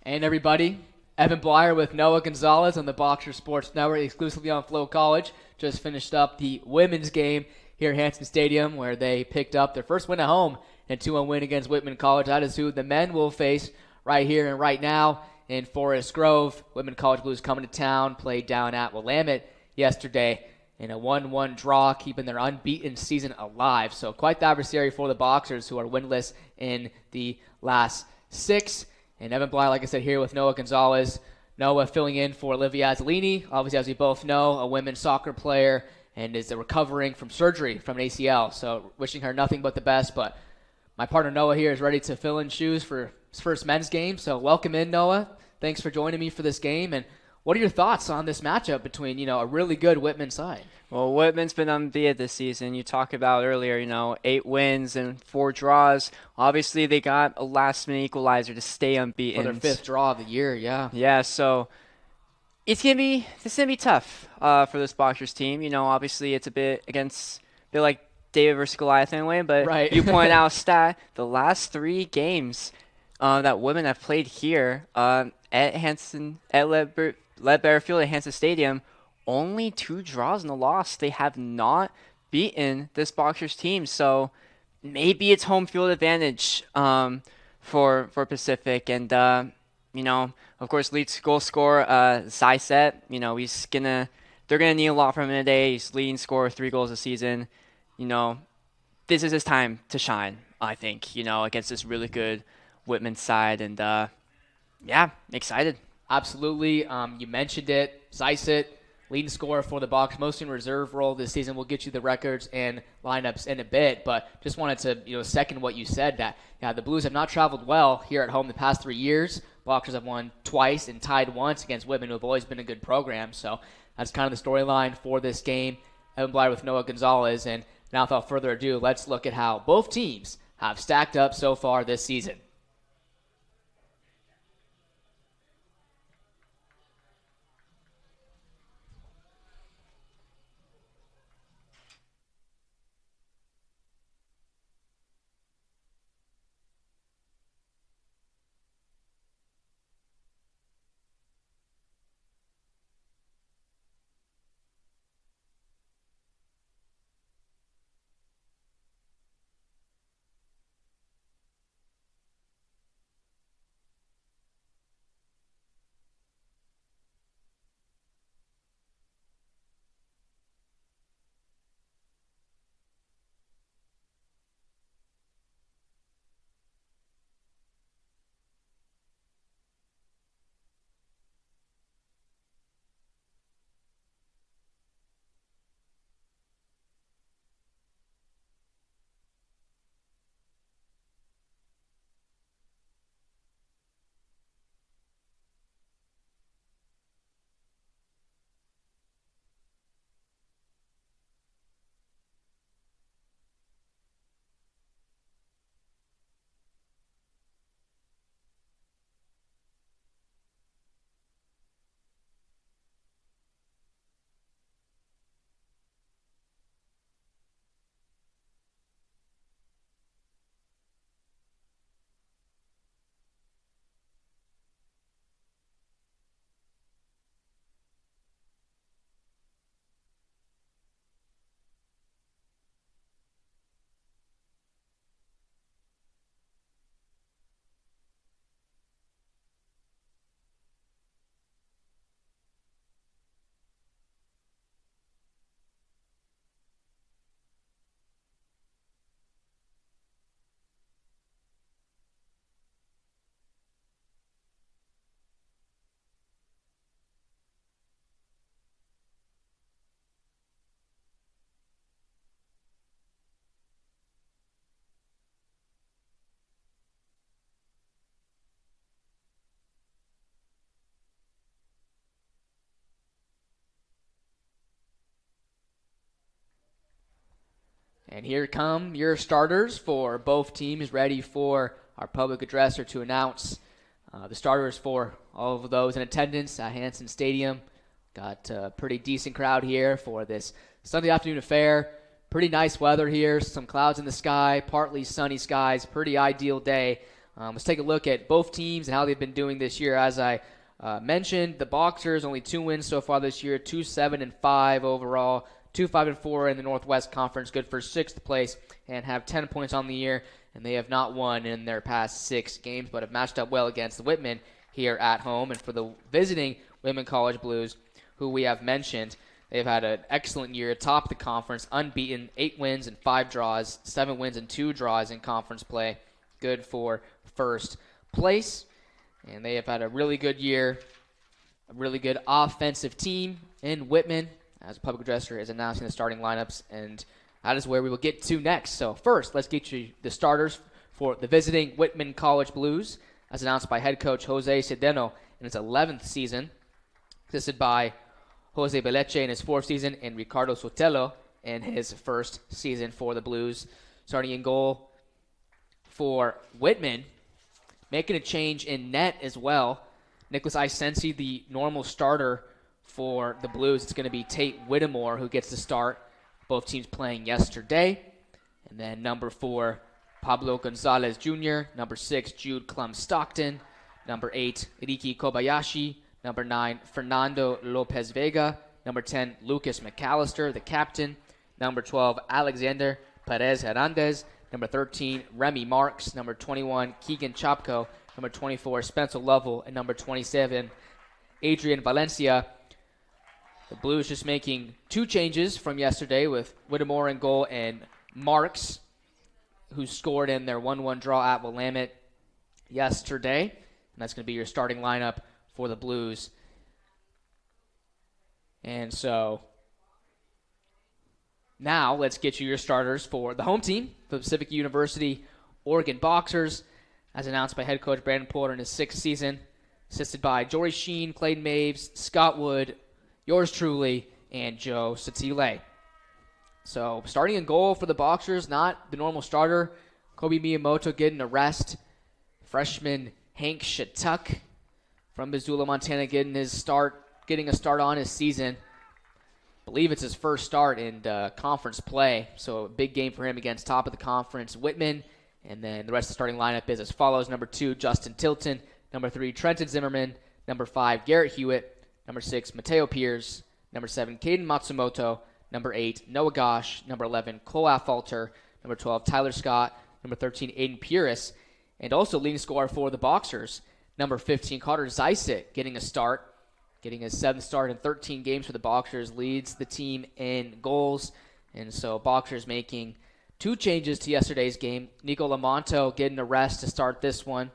And everybody, Evan Blyer with Noah Gonzalez on the Boxer Sports Network, exclusively on Flow College. Just finished up the women's game here at Hanson Stadium, where they picked up their first win at home and 2-1 win against Whitman College. That is who the men will face right here and right now in Forest Grove. Whitman College Blues coming to town, played down at Willamette yesterday in a 1-1 draw, keeping their unbeaten season alive. So quite the adversary for the Boxers, who are winless in the last 6. And Evan Bly, like I said, here with Noah Gonzalez. Noah filling in for Olivia Azzolini, obviously, as we both know, a women's soccer player, and is recovering from surgery from an ACL. So wishing her nothing but the best. But my partner Noah here is ready to fill in shoes for his first men's game. So welcome in, Noah. Thanks for joining me for this game. And what are your thoughts on this matchup between, a really good Whitman side? Well, Whitman's been unbeaten this season. You talked about earlier, 8 wins and 4 draws. Obviously, they got a last-minute equalizer to stay unbeaten. For their 5th draw of the year, yeah. Yeah, so it's gonna be tough for this Boxers team. Obviously, it's a bit like David versus Goliath in a way, but right. You point out the last 3 games that women have played here at Ledbetter Field at Hanson Stadium, only 2 draws and a loss. They have not beaten this Boxers team, so maybe it's home field advantage for Pacific. And of course, lead goal scorer Zysett. They're gonna need a lot from him today. He's leading scorer, 3 goals a season. This is his time to shine, I think. Against this really good Whitman side, and excited. Absolutely. You mentioned it. Zysett, leading scorer for the Box, mostly in reserve role this season. We'll get you the records and lineups in a bit, but just wanted to second what you said, that the Blues have not traveled well here at home the past 3 years. Boxers have won twice and tied once against Whitman, who have always been a good program. So that's kind of the storyline for this game. Evan Blyer with Noah Gonzalez, and now without further ado, let's look at how both teams have stacked up so far this season. And here come your starters for both teams, ready for our public addresser to announce the starters for all of those in attendance at Hanson Stadium. Got a pretty decent crowd here for this Sunday afternoon affair. Pretty nice weather here, some clouds in the sky, partly sunny skies, pretty ideal day Let's take a look at both teams and how they've been doing this year. As I mentioned, the Boxers only 2 wins so far this year, 2-7-5 overall, 2-5-4 in the Northwest Conference, good for 6th place, and have 10 points on the year. And they have not won in their past 6 games, but have matched up well against the Whitman here at home. And for the visiting Whitman College Blues, who we have mentioned, they've had an excellent year atop the conference, unbeaten, 8 wins and 5 draws, 7 wins and 2 draws in conference play, good for 1st place. And they have had a really good year, a really good offensive team in Whitman, as the public addresser is announcing the starting lineups, and that is where we will get to next. So first, let's get you the starters for the visiting Whitman College Blues, as announced by head coach Jose Cedeno in his 11th season, assisted by Jose Beleche in his 4th season, and Ricardo Sotelo in his 1st season for the Blues. Starting in goal for Whitman, making a change in net as well. Nicholas Isensi, the normal starter for the Blues. It's going to be Tate Whittemore who gets the start. Both teams playing yesterday. And then number 4, Pablo Gonzalez Jr., number 6, Jude Klum-Stockton, number 8, Riki Kobayashi, number 9, Fernando Lopez Vega, number 10, Lucas McAllister, the captain, number 12, Alexander Perez Hernandez, number 13, Remy Marks, number 21, Keegan Chopko, number 24, Spencer Lovell, and number 27, Adrian Valencia. The Blues just making 2 changes from yesterday with Whittemore in goal and Marks, who scored in their 1-1 draw at Willamette yesterday. And that's going to be your starting lineup for the Blues. And so now let's get you your starters for the home team, the Pacific University Oregon Boxers, as announced by head coach Brandon Porter in his 6th season, assisted by Jory Sheen, Clayton Maves, Scott Wood, yours truly, and Joe Satile. So starting in goal for the Boxers, not the normal starter. Kobe Miyamoto getting a rest. Freshman Hank Shatuk from Missoula, Montana, getting a start on his season. I believe it's his first start in conference play, so a big game for him against top of the conference Whitman. And then the rest of the starting lineup is as follows. Number 2, Justin Tilton. Number 3, Trenton Zimmerman. Number 5, Garrett Hewitt. Number 6, Mateo Pierce. Number 7, Caden Matsumoto. Number 8, Noah Gosh. Number 11, Cole Affalter. Number 12, Tyler Scott. Number 13, Aiden Pierce. And also leading scorer for the Boxers, number 15, Carter Zeisic, getting a start. Getting his 7th start in 13 games for the Boxers, leads the team in goals. And so Boxers making 2 changes to yesterday's game. Nico Lamonto getting a rest to start this one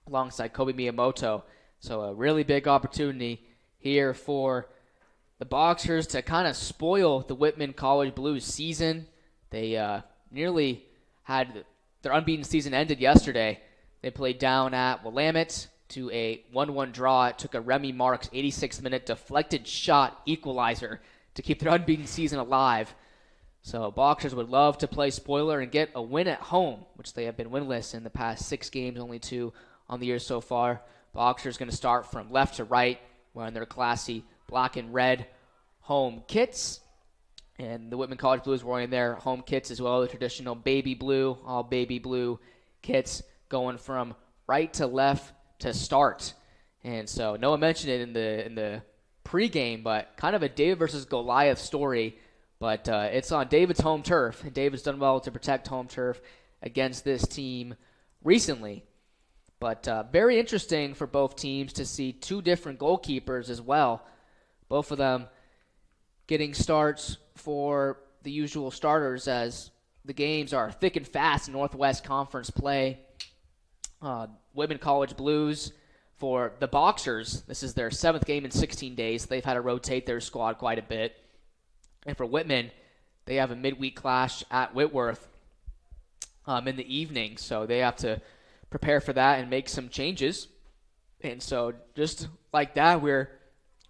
alongside Kobe Miyamoto. So a really big opportunity here for the Boxers to kind of spoil the Whitman College Blues season. They nearly had their unbeaten season ended yesterday. They played down at Willamette to a 1-1 draw. It took a Remy Marks 86th minute deflected shot equalizer to keep their unbeaten season alive. So Boxers would love to play spoiler and get a win at home, which they have been winless in the past 6 games, only 2 on the year so far. Boxers going to start from left to right, wearing their classy black and red home kits. And the Whitman College Blues wearing their home kits as well, the traditional baby blue, all baby blue kits, going from right to left to start. And so Noah mentioned it in the pregame, but kind of a David versus Goliath story. But it's on David's home turf, and David's done well to protect home turf against this team recently. But very interesting for both teams to see 2 different goalkeepers as well. Both of them getting starts for the usual starters as the games are thick and fast in Northwest Conference play. Whitman College Blues, for the Boxers, this is their 7th game in 16 days. They've had to rotate their squad quite a bit. And for Whitman, they have a midweek clash at Whitworth in the evening, so they have to prepare for that and make some changes. And so just like that, we're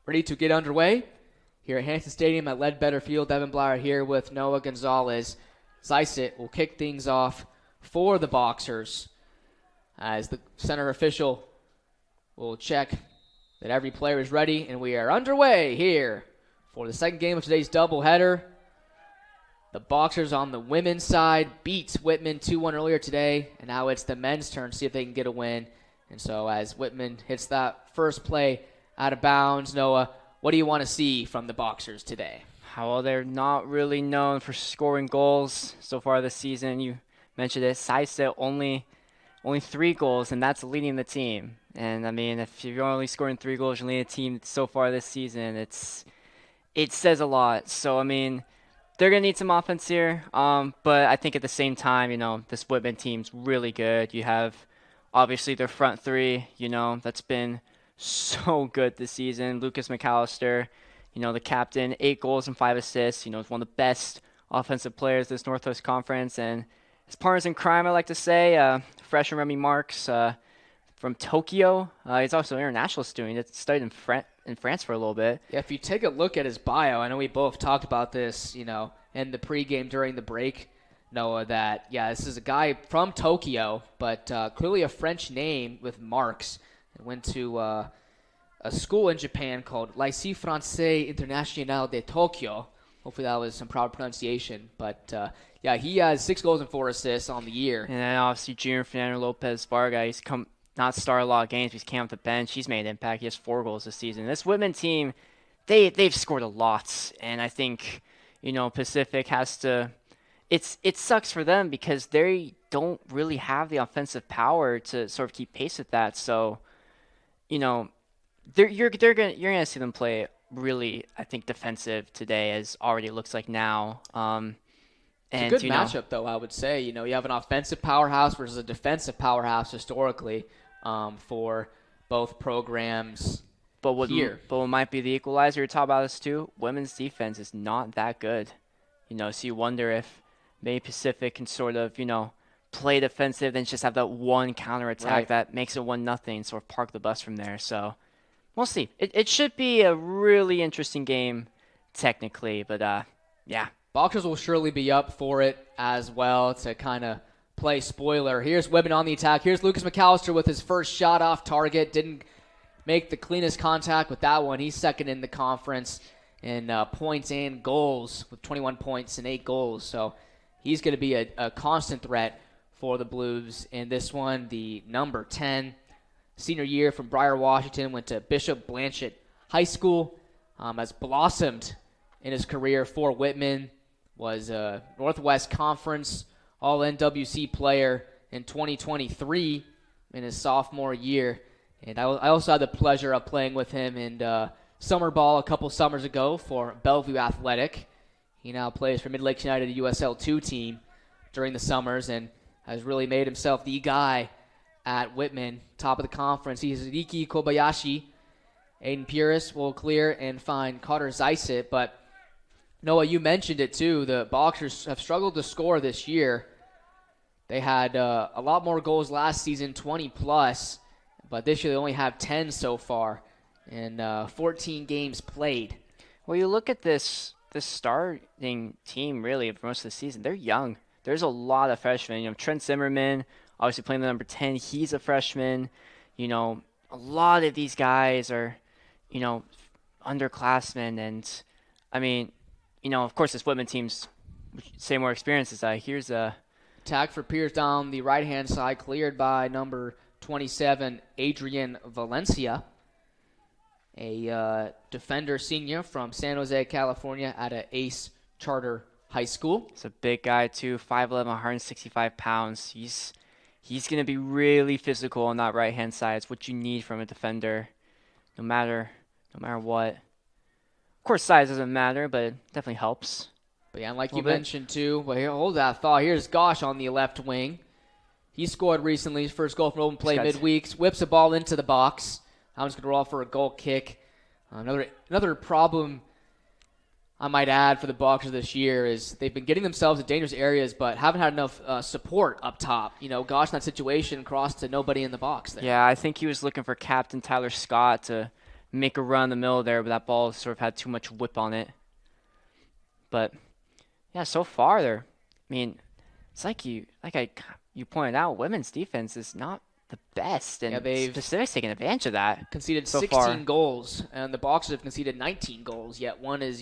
ready to get underway here at Hanson Stadium at Ledbetter Field. Evan Blyer here with Noah Gonzalez. Zeisic will kick things off for the Boxers as the center official will check that every player is ready, and we are underway here for the second game of today's doubleheader. The Boxers on the women's side beats Whitman 2-1 earlier today, and now it's the men's turn to see if they can get a win. And so as Whitman hits that first play out of bounds, Noah, what do you want to see from the Boxers today? Well, they're not really known for scoring goals so far this season. You mentioned it. Saisa only 3 goals, and that's leading the team. And, I mean, if you're only scoring 3 goals, you're leading a team so far this season, it says a lot. So, I mean, they're going to need some offense here. But I think at the same time, this Whitman team's really good. You have, obviously, their front 3, that's been so good this season. Lucas McAllister, the captain, 8 goals and 5 assists. Is one of the best offensive players this Northwest Conference. And his partners in crime, I like to say, freshman Remy Marks from Tokyo. He's also an international student. He studied in France for a little bit. Yeah, if you take a look at his bio, I know we both talked about this, in the pregame during the break, Noah, that, this is a guy from Tokyo, but clearly a French name with Marks. He went to a school in Japan called Lycée Français International de Tokyo. Hopefully that was some proper pronunciation. But, he has 6 goals and 4 assists on the year. And then obviously Junior Fernando Lopez Varga, he's not started a lot of games, but he's came off the bench. He's made an impact. He has 4 goals this season. This Whitman team, they've scored a lot. And I think, Pacific has to – it sucks for them because they don't really have the offensive power to sort of keep pace with that. So, you're gonna see them play really, I think, defensive today, as already looks like now. It's a good matchup, though, I would say. You have an offensive powerhouse versus a defensive powerhouse historically for both programs. But what might be the equalizer? You're talking about this too. Women's defense is not that good. So you wonder if maybe Pacific can sort of play defensive, then just have that one counterattack that makes it 1-0, sort of park the bus from there. So we'll see. It should be a really interesting game technically, but yeah. Boxers will surely be up for it as well to kind of play spoiler. Here's Whitman on the attack. Here's Lucas McAllister with his first shot off target. Didn't make the cleanest contact with that one. He's second in the conference in points and goals with 21 points and 8 goals. So he's going to be a constant threat for the Blues in this one. The number 10 senior year from Briar, Washington, went to Bishop Blanchett High School, has blossomed in his career for Whitman, was a Northwest Conference All-NWC player in 2023 in his sophomore year. And I also had the pleasure of playing with him in summer ball a couple summers ago for Bellevue Athletic. He now plays for Mid-Lakes United USL 2 team during the summers and has really made himself the guy at Whitman, top of the conference. He's Riki Kobayashi. Aiden Puris will clear and find Carter Zeiset. But, Noah, you mentioned it too. The Boxers have struggled to score this year. They had a lot more goals last season, 20+, but this year they only have 10 so far in 14 games played. Well, you look at this starting team, really, for most of the season. They're young. There's a lot of freshmen. Trent Zimmerman, obviously playing the number 10. He's a freshman. A lot of these guys are, underclassmen. And, I mean, of course, this Whitman team's say more experiences. Here's a attack for Pierce down the right-hand side, cleared by number 27, Adrian Valencia, a defender senior from San Jose, California at a Ace Charter High School. He's a big guy too, 5'11", 165 pounds. He's going to be really physical on that right-hand side. It's what you need from a defender, no matter what. Of course, size doesn't matter, but it definitely helps. But yeah, like you mentioned too, well, here, hold that thought. Here's Gosh on the left wing. He scored recently his first goal from open play midweeks. Whips a ball into the box. That one's going to roll for a goal kick. Another problem I might add for the Boxers this year is they've been getting themselves in dangerous areas, but haven't had enough support up top. Gosh, in that situation, crossed to nobody in the box there. Yeah, I think he was looking for Captain Tyler Scott to make a run in the middle there, but that ball sort of had too much whip on it. But yeah, so far it's like you pointed out, women's defense is not the best, and Pacific's taking advantage of that. Conceded so 16 far. goals, and the Boxers have conceded 19 goals, yet one is,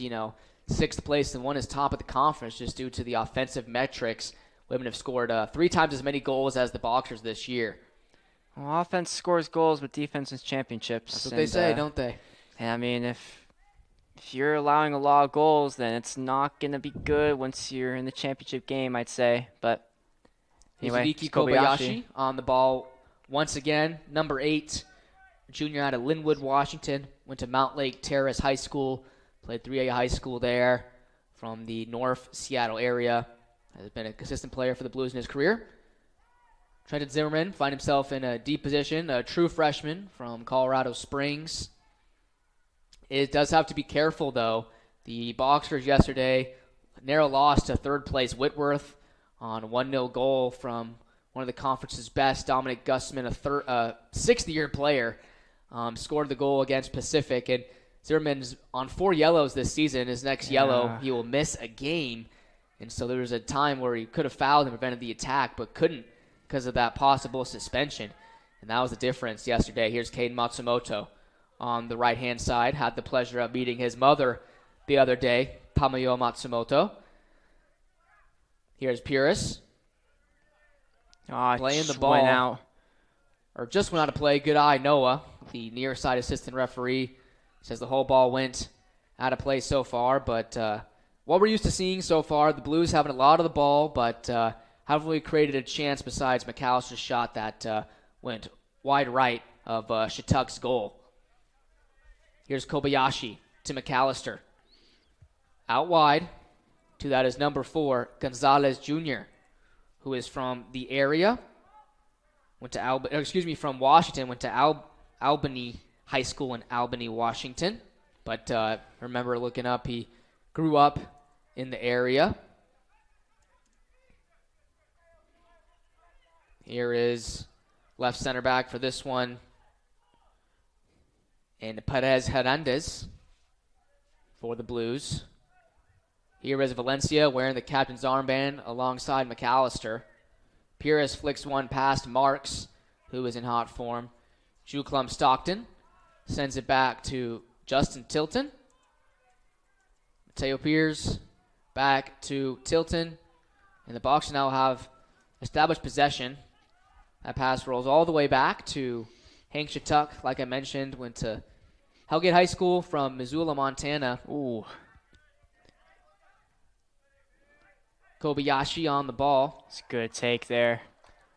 sixth place and one is top of the conference just due to the offensive metrics. Women have scored 3 times as many goals as the Boxers this year. Well, offense scores goals, but defense wins championships. That's what they say, don't they? And I mean, if you're allowing a lot of goals, then it's not going to be good once you're in the championship game, I'd say. But anyway, Izudiki Kobayashi on the ball once again. Number 8, junior out of Linwood, Washington. Went to Mount Lake Terrace High School. Played 3A high school there from the North Seattle area. Has been a consistent player for the Blues in his career. Trenton Zimmerman find himself in a deep position, a true freshman from Colorado Springs. It does have to be careful, though. The Boxers yesterday, narrow loss to third place Whitworth on a 1-0 goal from one of the conference's best, Dominic Gustman, a sixth-year player, scored the goal against Pacific. And Zimmerman's on 4 yellows this season. His next yellow, he will miss a game. And so there was a time where he could have fouled and prevented the attack, but couldn't because of that possible suspension. And that was the difference yesterday. Here's Caden Matsumoto on the right-hand side. Had the pleasure of meeting his mother the other day, Tamayo Matsumoto. Here's Purus. Playing the ball. Out. Or just went out of play. Good eye, Noah, the near side assistant referee, says the whole ball went out of play so far. But what we're used to seeing so far, the Blues having a lot of the ball, but haven't really created a chance besides McAllister's shot that went wide right of Shattuck's goal. Here's Kobayashi to McAllister. Out wide. To that is number 4, Gonzalez Jr., who is from the area. From Washington. Went to Albany High School in Albany, Washington. But remember looking up, he grew up in the area. Here is left center back for this one. And Perez Hernandez for the Blues. Here is Valencia wearing the captain's armband alongside McAllister. Pires flicks one past Marks, who is in hot form. Juklum Stockton sends it back to Justin Tilton. Mateo Pires back to Tilton. And the Boxers now have established possession. That pass rolls all the way back to Hank Shattuck. Like I mentioned, went to Hellgate High School from Missoula, Montana. Ooh. Kobayashi on the ball. It's a good take there.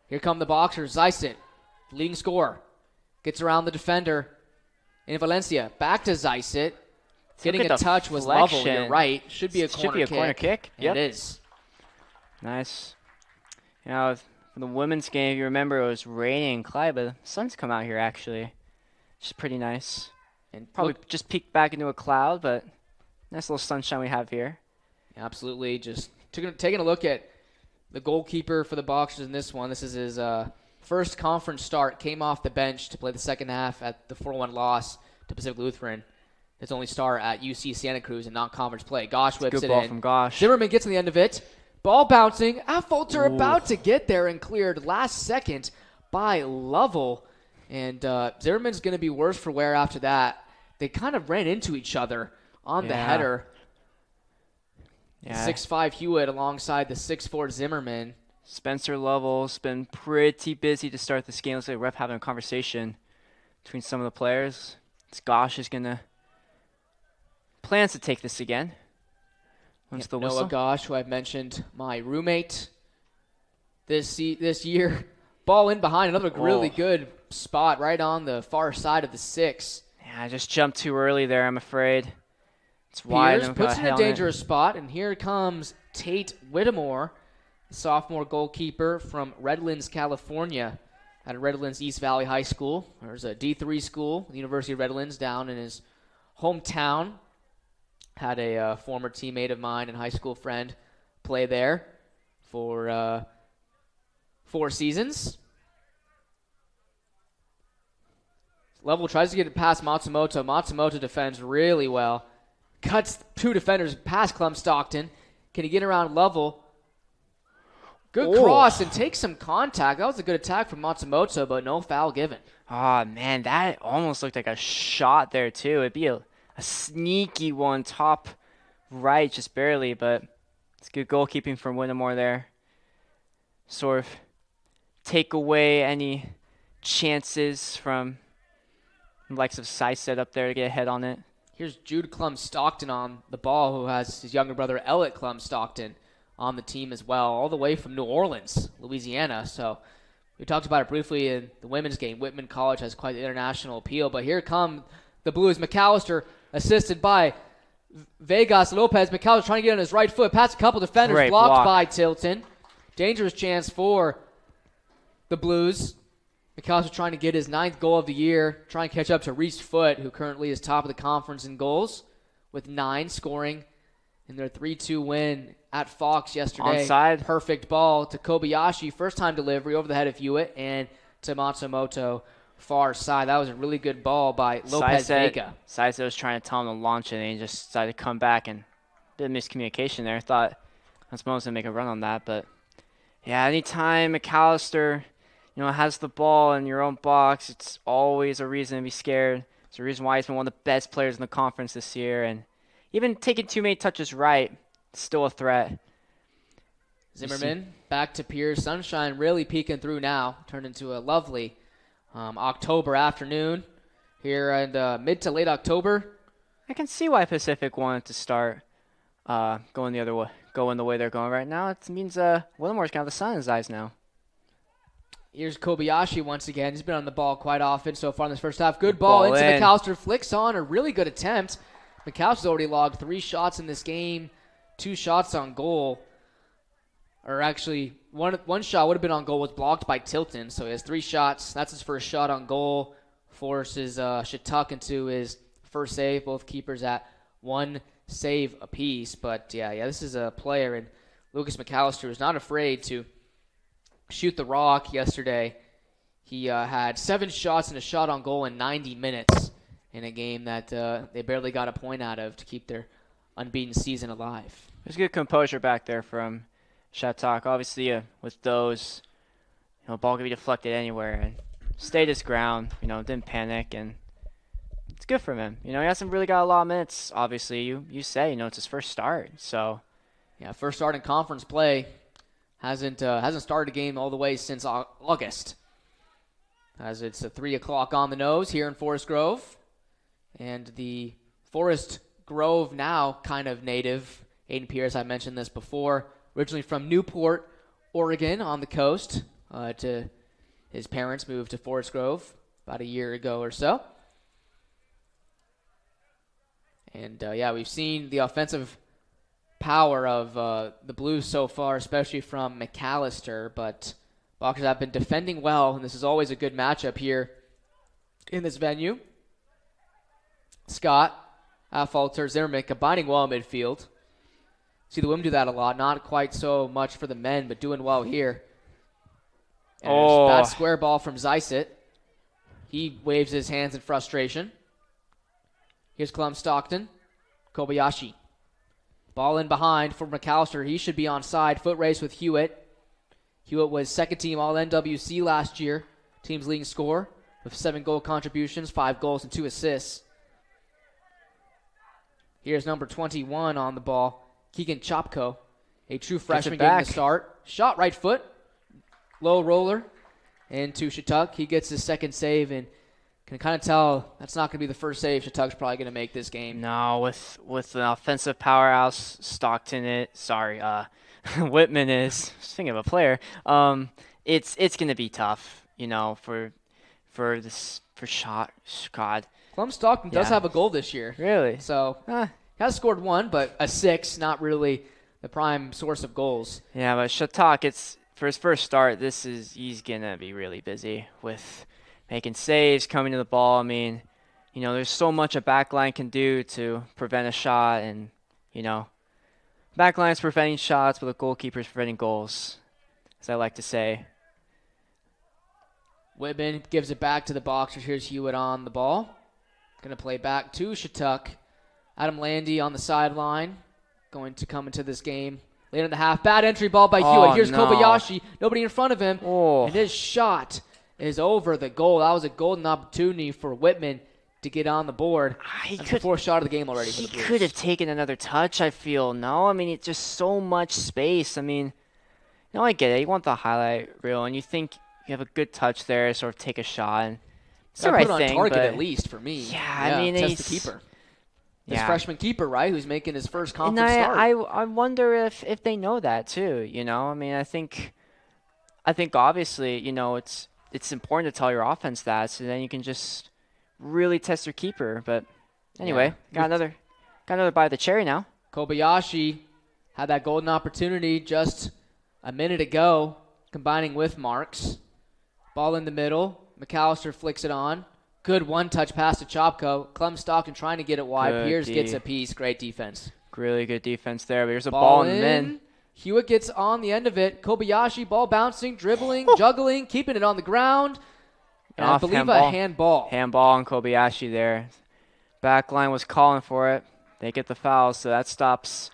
Here come the Boxers. Zysett, leading scorer. Gets around the defender in Valencia. Back to Zysett. Getting a touch was level. You're right. Should be a corner kick. Yep. It is. Nice. You know, for the women's game, if you remember, it was raining in Clyde, but the sun's come out here, actually. Which is pretty nice. And probably just peeked back into a cloud, but nice little sunshine we have here. Absolutely. Just taking a look at the goalkeeper for the Boxers in this one. This is his first conference start. Came off the bench to play the second half at the 4-1 loss to Pacific Lutheran. His only start at UC Santa Cruz in non-conference play. Gosh whips it in. Good ball from Gosh. Zimmerman gets on the end of it. Ball bouncing. Affolter about to get there and cleared last second by Lovell. And Zimmerman's going to be worse for wear after that. They kind of ran into each other on the header. Yeah. 6'5" Hewitt alongside the 6'4" Zimmerman. Spencer Lovell's been pretty busy to start this game. Looks like ref having a conversation between some of the players. Gosh is going to plans to take this again. Once the whistle. Noah Gosh, who I've mentioned, my roommate this year. Ball in behind, another really good spot right on the far side of the 6. Yeah, I just jumped too early there, I'm afraid. It's wide. Pierce puts in a dangerous spot, and here comes Tate Whittemore, sophomore goalkeeper from Redlands, California, at Redlands East Valley High School. There's a D3 school, the University of Redlands, down in his hometown. Had a former teammate of mine and high school friend play there for 4 seasons. Level tries to get it past Matsumoto. Matsumoto defends really well. Cuts 2 defenders past Clem Stockton. Can he get around Lovell? Good cross and takes some contact. That was a good attack from Matsumoto, but no foul given. Oh, man, that almost looked like a shot there, too. It'd be a sneaky one, top right, just barely, but it's good goalkeeping from Whittemore there. Sort of take away any chances from the likes of Seiset up there to get a head on it. Here's Jude Klum-Stockton on the ball, who has his younger brother Elliot Klum-Stockton on the team as well, all the way from New Orleans, Louisiana. So we talked about it briefly in the women's game. Whitman College has quite the international appeal, but here come the Blues. McAllister, assisted by Vegas Lopez. McAllister trying to get on his right foot, past a couple defenders, Great blocked block by Tilton. Dangerous chance for the Blues. McAllister trying to get his 9th goal of the year, trying to catch up to Reese Foote, who currently is top of the conference in goals with 9, scoring in their 3-2 win at Fox yesterday. Onside. Perfect ball to Kobayashi, first time delivery over the head of Hewitt, and to Matsumoto, far side. That was a really good ball by Lopez Vega. Seiset was trying to tell him to launch it, and he just decided to come back, and a bit of miscommunication there. Thought Matsumoto was going to make a run on that, but yeah, anytime McAllister has the ball in your own box, it's always a reason to be scared. It's a reason why he's been one of the best players in the conference this year. And even taking too many touches right, still a threat. Zimmerman back to Pierce. Sunshine really peeking through now. Turned into a lovely October afternoon here in mid to late October. I can see why Pacific wanted to start going the way they're going right now. It means Willimore's got the sun in his eyes now. Here's Kobayashi once again. He's been on the ball quite often so far in this first half. Good ball into in. McAllister. Flicks on a really good attempt. McAllister's already logged 3 shots in this game, 2 shots on goal. Or actually, one shot would have been on goal, was blocked by Tilton. So he has 3 shots. That's his first shot on goal. Forces Shatuk into his first save. Both keepers at 1 save apiece. But yeah, this is a player, and Lucas McAllister is not afraid to shoot the rock yesterday. He had 7 shots and a shot on goal in 90 minutes in a game that they barely got a point out of to keep their unbeaten season alive. There's good composure back there from Shatuk. Obviously, with those, ball can be deflected anywhere, and stayed his ground. Didn't panic, and it's good from him. He hasn't really got a lot of minutes. Obviously, you say it's his first start. So yeah, first start in conference play. Hasn't started a game all the way since August, as it's a 3 o'clock on the nose here in Forest Grove. And the Forest Grove now kind of native, Aiden Pierce, I mentioned this before, originally from Newport, Oregon on the coast. To his parents moved to Forest Grove about a year ago or so. And we've seen the offensive power of the Blues so far, especially from McAllister, but Boxers have been defending well, and this is always a good matchup here in this venue. Scott, Affolter, Zimmerman combining well in midfield. See the women do that a lot, not quite so much for the men, but doing well here. And that square ball from Zeiset. He waves his hands in frustration. Here's Klum-Stockton, Kobayashi. Ball in behind for McAllister. He should be onside. Foot race with Hewitt. Hewitt was second team All-NWC last year. Team's leading scorer with 7 goal contributions, 5 goals and 2 assists. Here's number 21 on the ball, Keegan Chopko, a true freshman getting the start. Shot right foot, low roller into Shatuk. He gets his second save and can kind of tell that's not going to be the first save Shatuk's probably going to make this game. No, with an offensive powerhouse, Whitman is, thinking of a player. It's going to be tough, for Scott. Klum-Stockton does have a goal this year. Really? So, he has scored 1, but a 6, not really the prime source of goals. Yeah, but Shatuk, it's for his first start, he's going to be really busy with making saves, coming to the ball. I mean, there's so much a backline can do to prevent a shot, and, backline's preventing shots, but the goalkeeper's preventing goals, as I like to say. Whitman gives it back to the Boxers. Here's Hewitt on the ball. Going to play back to Shatuk. Adam Landy on the sideline. Going to come into this game later in the half. Bad entry ball by Hewitt. Here's Kobayashi. Nobody in front of him. And his shot is over the goal. That was a golden opportunity for Whitman. to get on the board. That's the fourth shot of the game already for the Blues. He could have taken another touch, I feel. No, I mean, it's just so much space. I mean, I get it. You want the highlight reel, and you think you have a good touch there, sort of take a shot. And it's the right put it thing, on target but at least for me. Yeah, I mean, test he's the keeper. His freshman keeper, right, who's making his first and conference start. I wonder if they know that too. I mean, I think obviously, it's important to tell your offense that, so then you can just really test your keeper. But anyway, got another bite of the cherry now. Kobayashi had that golden opportunity just a minute ago, combining with Marks. Ball in the middle. McAllister flicks it on. Good one-touch pass to Chopko. Clem Stockton trying to get it wide. Good Pierce D. gets a piece. Great defense. Really good defense there. But here's a ball in the min. Hewitt gets on the end of it. Kobayashi, ball bouncing, dribbling, juggling, keeping it on the ground. And I believe a handball. Handball on Kobayashi there. Backline was calling for it. They get the foul, so that stops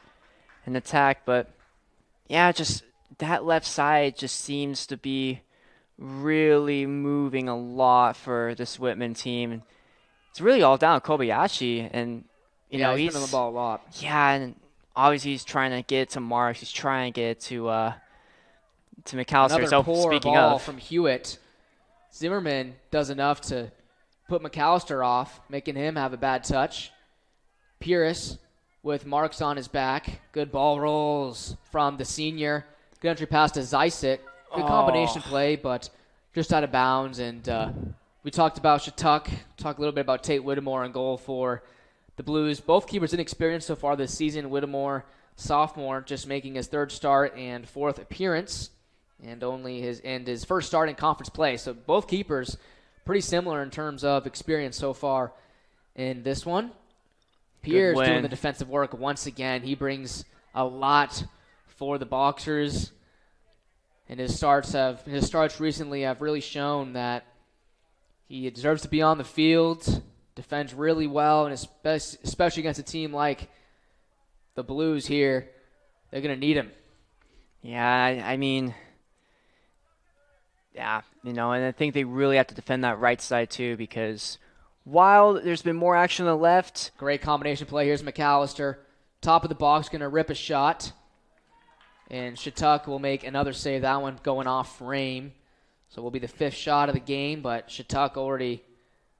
an attack. But, yeah, just that left side just seems to be really moving a lot for this Whitman team. It's really all down to Kobayashi, and he's on the ball a lot. Yeah, and obviously he's trying to get it to Marks. He's trying to get it to McAllister. Another So poor speaking ball of, from Hewitt, Zimmerman does enough to put McAllister off, making him have a bad touch. Pierce with Marks on his back. Good ball rolls from the senior. Good entry pass to Zeisic. Good combination play, but just out of bounds. And we talked about Shatuk. Talked a little bit about Tate Whittemore in goal for the Blues. Both keepers inexperienced so far this season. Whittemore, sophomore, just making his third start and fourth appearance, and his first start in conference play. So both keepers pretty similar in terms of experience so far in this one. Pierce doing the defensive work once again. He brings a lot for the Boxers. And his starts recently have really shown that he deserves to be on the field, defends really well, and especially against a team like the Blues here, they're going to need him. Yeah, I mean, and I think they really have to defend that right side too, because while there's been more action on the left. Great combination play. Here's McAllister. Top of the box, going to rip a shot. And Shatuk will make another save. That one going off frame. So it will be the fifth shot of the game. But Shatuk already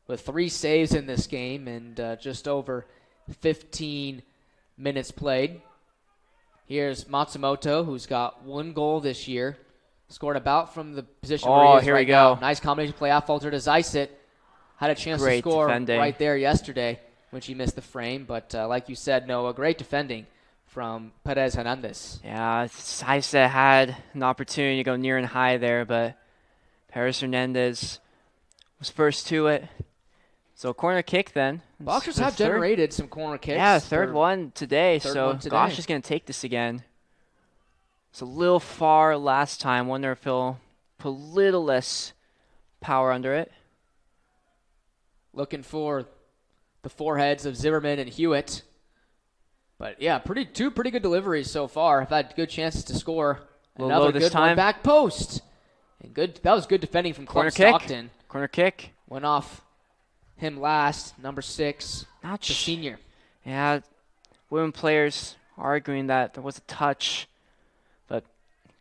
with 3 saves in this game and just over 15 minutes played. Here's Matsumoto, who's got 1 goal this year. Scored about from the position where he is here right we go. now. Nice combination play. Off falter to Zeisic. Had a chance to score right there yesterday when she missed the frame. But like you said, Noah, great defending from Perez Hernandez. Yeah, Zeisic had an opportunity to go near and high there, but Perez Hernandez was first to it. So corner kick then. Boxers have generated some corner kicks. Yeah, third one today. Gosh is going to take this again. It's a little far last time. Wonder if he'll put a little less power under it. Looking for the foreheads of Zimmerman and Hewitt. But yeah, two pretty good deliveries so far. I've had good chances to score. Another good one back post. And that was good defending from Clem Stockton. Corner kick. Went off him last, number 6, the senior. Yeah, women players arguing that there was a touch. But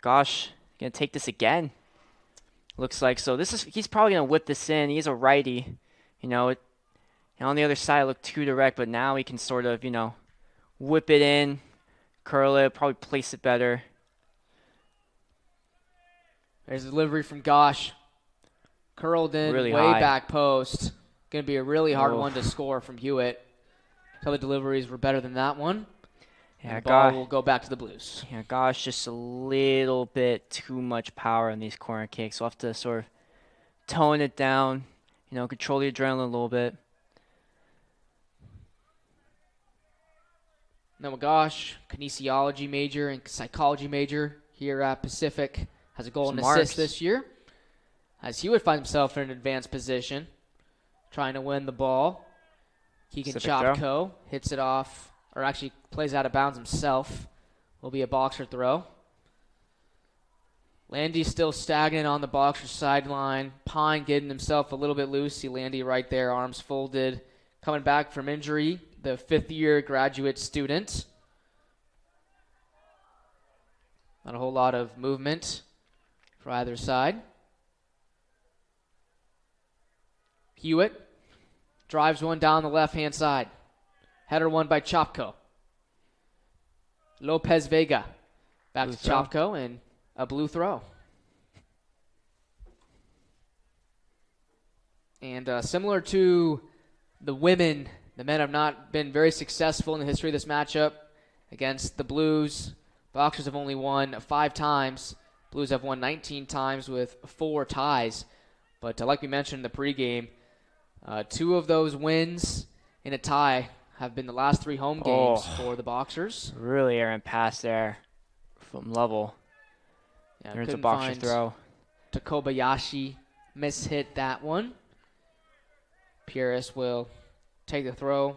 gosh, going to take this again. Looks like so. He's probably going to whip this in. He's a righty. On the other side, it looked too direct, but now he can sort of, whip it in, curl it, probably place it better. There's a delivery from Gosh. Curled in, really way high. back post. Going to be a really hard one to score from Hewitt. Some of the deliveries were better than that one. Yeah, ball will go back to the Blues. Yeah, Gosh, just a little bit too much power on these corner kicks. We'll have to sort of tone it down, control the adrenaline a little bit. Noah Gosh, kinesiology major and psychology major here at Pacific, has a goal and assist this year. As Hewitt finds himself in an advanced position, trying to win the ball. Keegan Chopko hits it off, or actually plays out of bounds himself. Will be a Boxer throw. Landy still stagnant on the Boxer sideline. Pine getting himself a little bit loose. See Landy right there, arms folded, coming back from injury, the fifth-year graduate student. Not a whole lot of movement for either side. Hewitt drives one down the left-hand side. Header won by Chopko. Lopez Vega back Blue to throw. Chopko and a blue throw. And similar to the women, the men have not been very successful in the history of this matchup against the Blues. Boxers have only won 5 times. Blues have won 19 times with 4 ties. But like we mentioned in the pregame, 2 of those wins in a tie have been the last 3 home games for the Boxers. Really errant pass there from Lovell. Yeah, There's a couldn't Boxer find throw. Takobayashi mishit that one. Pierce will take the throw.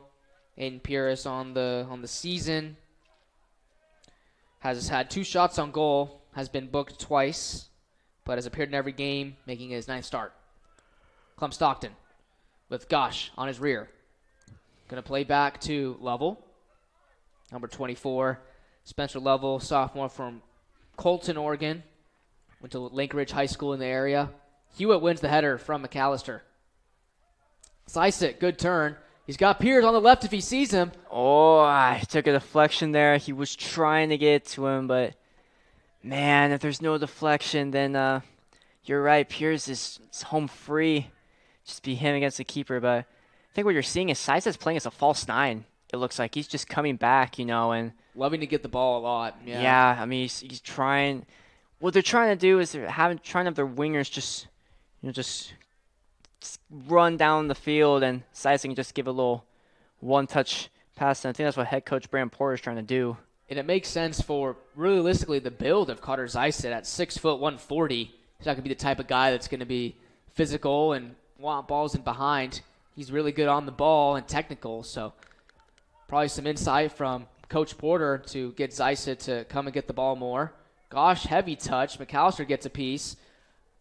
Aiden Pierce on the season has had 2 shots on goal, has been booked twice, but has appeared in every game, making his 9th start. Clem Stockton with Gosh on his rear. Going to play back to Lovell. Number 24, Spencer Lovell, sophomore from Colton, Oregon. Went to Lake Ridge High School in the area. Hewitt wins the header from McAllister. Slicek, good turn. He's got Pierce on the left if he sees him. Oh, I took a deflection there. He was trying to get to him, but man, if there's no deflection, then you're right. Pierce is home free. Just be him against the keeper. But I think what you're seeing is Saisa's playing as a false 9. It looks like he's just coming back, and Loving to get the ball a lot. yeah, I mean he's trying. What they're trying to do is trying to have their wingers just run down the field, and Saisa can just give a little one-touch pass. And I think that's what head coach Brand Porter is trying to do. And it makes sense for, realistically, the build of Carter Zysett at 6 foot 140. He's not going to be the type of guy that's going to be physical and want balls in behind. He's really good on the ball and technical, so probably some insight from Coach Porter to get Zysett to come and get the ball more. Gosh, heavy touch. McAllister gets a piece.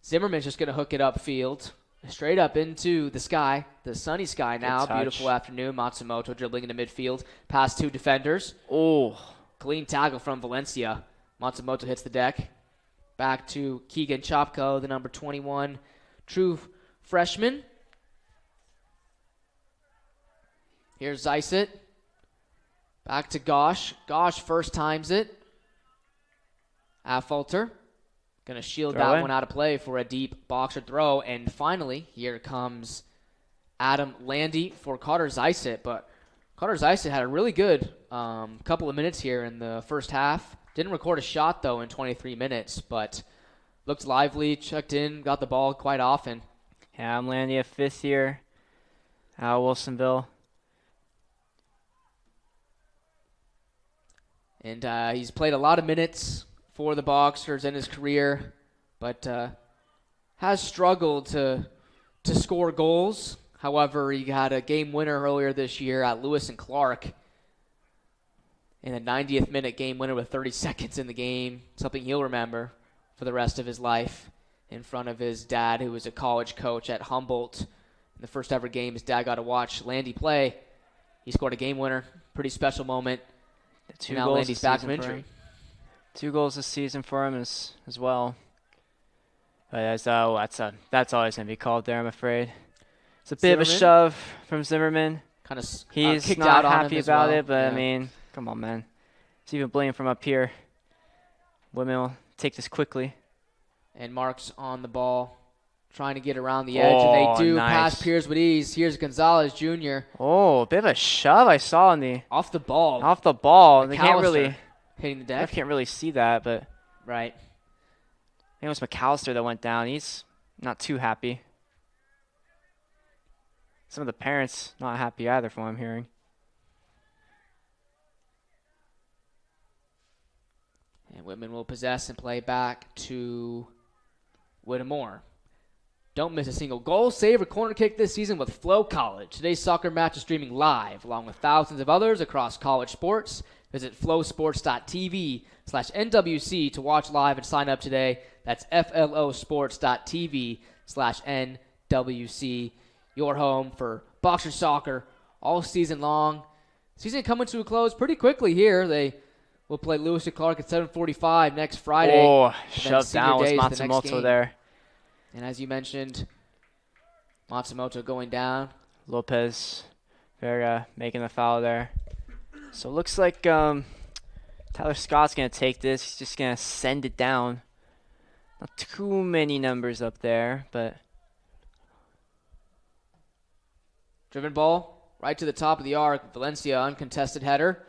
Zimmerman's just going to hook it upfield. Straight up into the sky, the sunny sky now. Beautiful afternoon. Matsumoto dribbling into midfield. Past 2 defenders. Oh, Clean tackle from Valencia. Matsumoto hits the deck. Back to Keegan Chopko, the number 21 true freshman. Here's Zysett. Back to Gosh. Gosh first times it. Affolter. Going to shield that one out of play for a deep Boxer throw. And finally, here comes Adam Landy for Carter Zysett. But Carter Zysett had a really good couple of minutes here in the first half. Didn't record a shot, though, in 23 minutes. But looked lively, checked in, got the ball quite often. yeah, I'm Landy, a 5th year out of Wilsonville. And he's played a lot of minutes for the Boxers in his career, but has struggled to score goals. However, he got a game winner earlier this year at Lewis and Clark in the 90th minute game winner with 30 seconds in the game, something he'll remember for the rest of his life in front of his dad, who was a college coach at Humboldt. In the first ever game his dad got to watch Landy play, he scored a game winner. Pretty special moment. 2 now goals Landy's this back season from for injury. him. 2 goals this season for him as well. But that's always going to be called there, I'm afraid. It's a bit of a shove from Zimmerman. Kind of He's kicked not out on happy him as about well. it, but I mean, come on, man. It's even blamed from up here. Whitman will take this quickly. And Mark's on the ball, trying to get around the edge, and they do pass Pierce with ease. Here's Gonzalez Jr. Oh, a bit of a shove I saw in the off the ball. They can't really hitting the I deck. can't really see that, but Right. I think it was McAllister that went down. He's not too happy. Some of the parents not happy either, from what I'm hearing. And Whitman will possess and play back to Whittemore. Don't miss a single goal, save, or corner kick this season with Flow College. Today's soccer match is streaming live, along with thousands of others across college sports. Visit flowsports.tv/NWC to watch live and sign up today. That's flosports.tv/NWC. Your home for Boxer soccer all season long. Season coming to a close pretty quickly here. They will play Lewis and Clark at 7:45 next Friday. Oh, shoved down with Matsumoto there. And as you mentioned, Matsumoto going down. Lopez Vega making the foul there. So it looks like Tyler Scott's going to take this. He's just going to send it down. Not too many numbers up there, but... Driven ball right to the top of the arc. Valencia, uncontested header.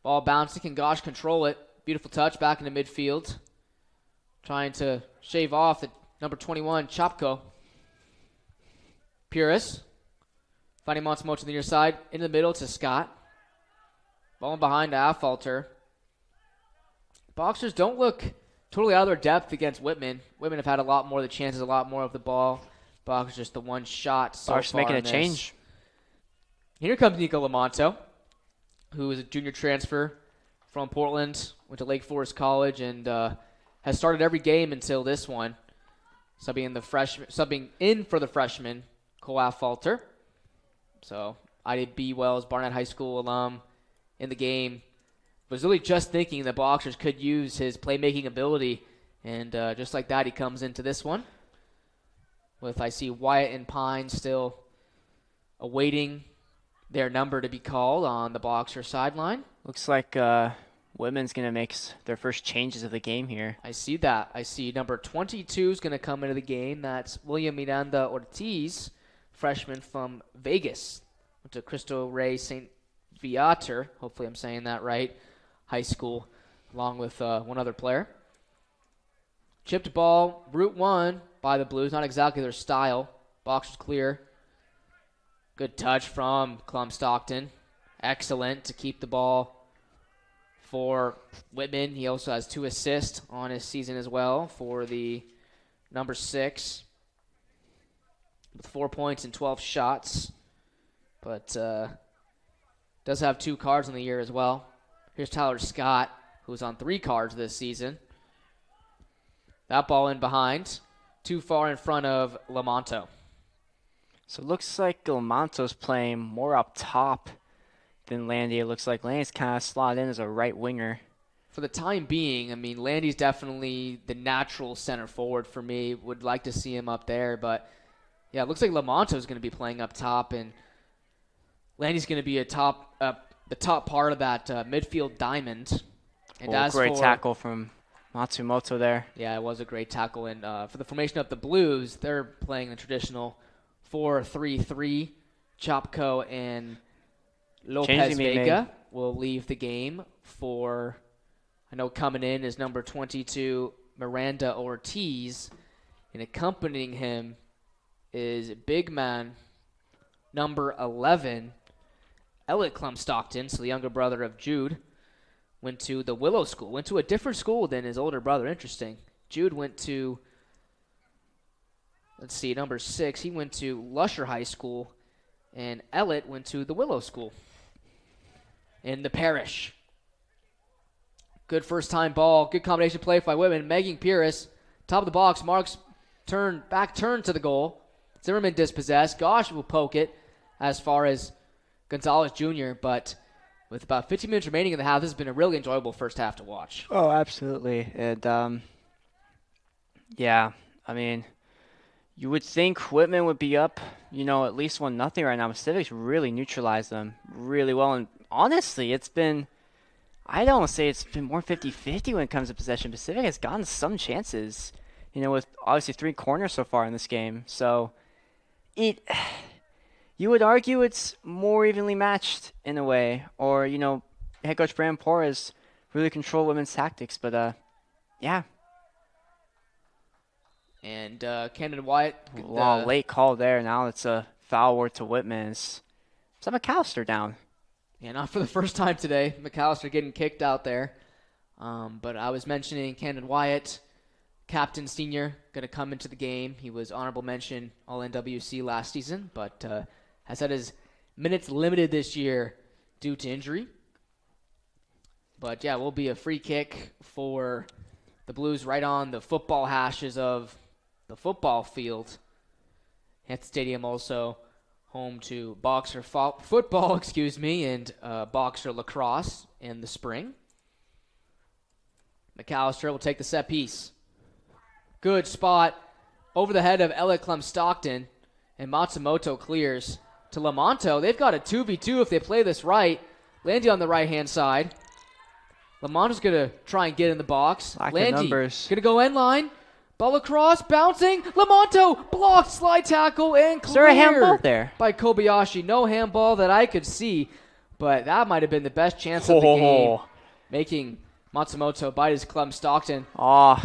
Ball bouncing. Can Gosh control it? Beautiful touch back into midfield. Trying to shave off the number 21, Chopko. Puris. Finding Matsumoto to the near side. Into the middle to Scott. Ball behind to Affolter. Boxers don't look totally out of their depth against Whitman. Whitman have had a lot more of the chances, a lot more of the ball. Boxers just the one shot so Boxers far making a this. change. Here comes Nico Lamonto, who is a junior transfer from Portland, went to Lake Forest College, and has started every game until this one. Subbing in for the freshman, Cole Affolter. So IDB Wells, Barnett High School alum in the game. Was really just thinking the Boxers could use his playmaking ability, and just like that, he comes into this one. I see Wyatt and Pine still awaiting their number to be called on the Boxer sideline. Looks like Whitman's going to make their first changes of the game here. I see that. I see number 22 is going to come into the game. That's William Miranda Ortiz, freshman from Vegas. Went to Cristo Rey St. Viator, hopefully I'm saying that right, high school, along with one other player. Chipped ball, route one by the Blues. Not exactly their style. Boxers clear. Good touch from Clem Stockton. Excellent to keep the ball for Whitman. He also has 2 assists on his season as well for the number 6 with 4 points and 12 shots. But does have 2 cards in the year as well. Here's Tyler Scott, who's on 3 cards this season. That ball in behind. Too far in front of Lamonto. So it looks like Lamonto's playing more up top than Landy. It looks like Landy's kind of slotted in as a right winger. For the time being, I mean, Landy's definitely the natural center forward for me. Would like to see him up there, but yeah, it looks like Lamonto's going to be playing up top, and Landy's going to be the top part of that midfield diamond. And great tackle from Matsumoto there. Yeah, it was a great tackle. And for the formation of the Blues, they're playing the traditional 4-3-3. Chopko and Lopez Vega will leave the game for, I know coming in is number 22, Miranda Ortiz. And accompanying him is big man number 11, Elliot Clem Stockton, so the younger brother of Jude. Went to the Willow School. Went to a different school than his older brother. Interesting. Jude went to, let's see, number 6. He went to Lusher High School. And Ellett went to the Willow School in the parish. Good first-time ball. Good combination play by Whitman. Megan Pierce, top of the box. Marks turn to the goal. Zimmerman dispossessed. Gosh will poke it as far as Gonzalez Jr., but with about 15 minutes remaining in the half, this has been a really enjoyable first half to watch. Oh, absolutely. And, yeah, I mean, you would think Whitman would be up, at least 1-0 right now. Pacific's really neutralized them really well. And honestly, I don't say it's been more 50-50 when it comes to possession. Pacific has gotten some chances, with obviously 3 corners so far in this game. So you would argue it's more evenly matched in a way, or, head coach Brandon Poor has really controlled Whitman's tactics, but, yeah. And Camden Wyatt. Late call there. Now it's a foul word to Whitman. Is that McAllister down? Yeah, not for the first time today. McAllister getting kicked out there. But I was mentioning Camden Wyatt, captain senior, going to come into the game. He was honorable mention All-NWC last season, but has had his minutes limited this year due to injury. But, yeah, will be a free kick for the Blues right on the football hashes of the football field. Hampton Stadium also home to Boxer football, and Boxer lacrosse in the spring. McAllister will take the set piece. Good spot over the head of Elliot Clem-Stockton, and Matsumoto clears to Lamonto. They've got a 2v2 if they play this right. Landy on the right-hand side. Lamonto's going to try and get in the box. Landy going to go end line. Ball across, bouncing. Lamonto blocked, slide tackle, and cleared. Is there a handball there? By Kobayashi. No handball that I could see, but that might have been the best chance of the game. Making Matsumoto bite his Clem-Stockton.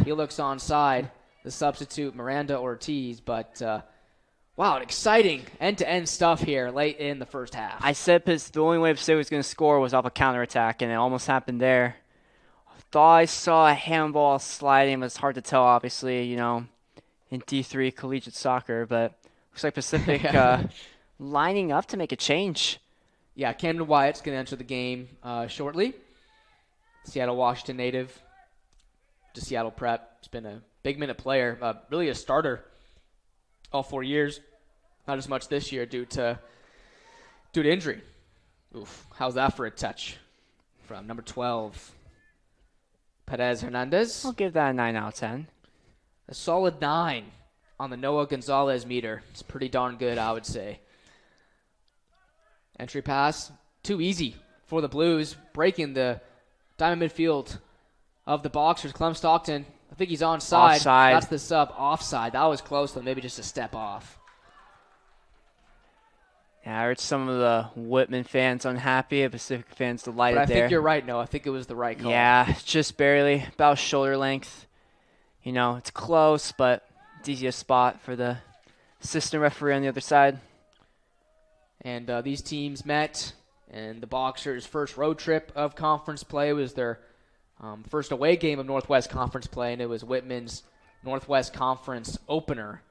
He looks onside. The substitute, Miranda Ortiz, but wow, an exciting end-to-end stuff here late in the first half. I said the only way Pacific was going to score was off a counterattack, and it almost happened there. Thought I saw a handball sliding, but it's hard to tell, obviously, in D3 collegiate soccer, but looks like Pacific lining up to make a change. Yeah, Camden Wyatt's going to enter the game shortly. Seattle Washington native to Seattle Prep. He's been a big minute player, really a starter all 4 years. Not as much this year due to injury. Oof, how's that for a touch from number 12, Perez Hernandez? I'll give that a 9 out of 10. A solid 9 on the Noah Gonzalez meter. It's pretty darn good, I would say. Entry pass, too easy for the Blues, breaking the diamond midfield of the Boxers. Clem-Stockton, I think he's onside. Offside. That's the sub. Offside. That was close, though. Maybe just a step off. Yeah, I heard some of the Whitman fans unhappy, Pacific fans delighted there. But I there. think you're right, no. I think it was the right call. Yeah, just barely, about shoulder length. It's close, but it's easy to spot for the assistant referee on the other side. And these teams met, and the Boxers' first road trip of conference play was their first away game of Northwest Conference play, and it was Whitman's Northwest Conference opener.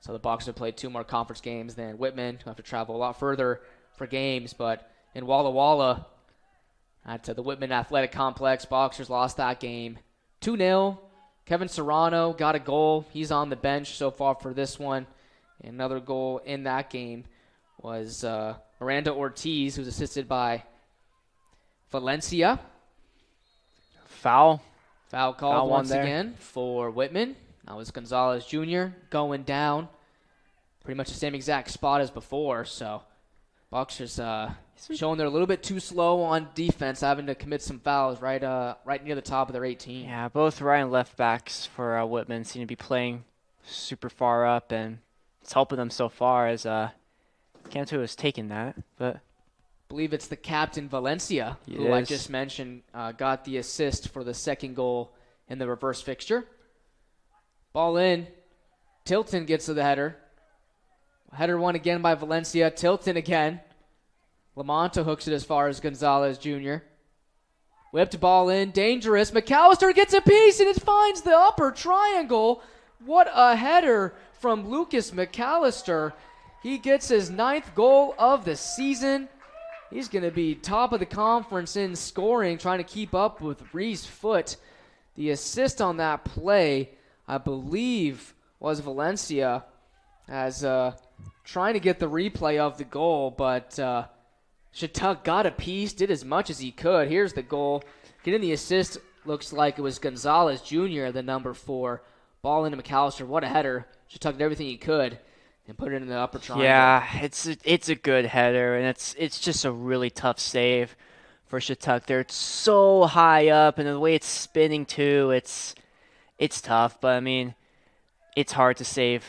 So the Boxers have played 2 more conference games than Whitman, who have to travel a lot further for games. But in Walla Walla, at the Whitman Athletic Complex, Boxers lost that game 2-0. Kevin Serrano got a goal. He's on the bench so far for this one. And another goal in that game was Miranda Ortiz, who's assisted by Valencia. Foul Called once again for Whitman. That was Gonzalez Jr. going down. Pretty much the same exact spot as before. So Boxers showing they're a little bit too slow on defense, having to commit some fouls right near the top of their 18. Yeah, both right and left backs for Whitman seem to be playing super far up, and it's helping them so far as Cantu has taken that. But I believe it's the captain Valencia, who I just mentioned, got the assist for the second goal in the reverse fixture. Ball in. Tilton gets to the header. Header won again by Valencia. Tilton again. Lamonto hooks it as far as Gonzalez Jr. Whipped ball in. Dangerous. McAllister gets a piece, and it finds the upper triangle. What a header from Lucas McAllister. He gets his 9th goal of the season. He's going to be top of the conference in scoring, trying to keep up with Reese Foote. The assist on that play, I believe, was Valencia, as trying to get the replay of the goal, but Shattuck got a piece, did as much as he could. Here's the goal. Getting the assist looks like it was Gonzalez Jr., the number 4. Ball into McAllister. What a header. Shattuck did everything he could and put it in the upper triangle. Yeah, it's a good header, and it's just a really tough save for Shattuck. They're so high up, and the way it's spinning too, it's tough. But I mean, it's hard to save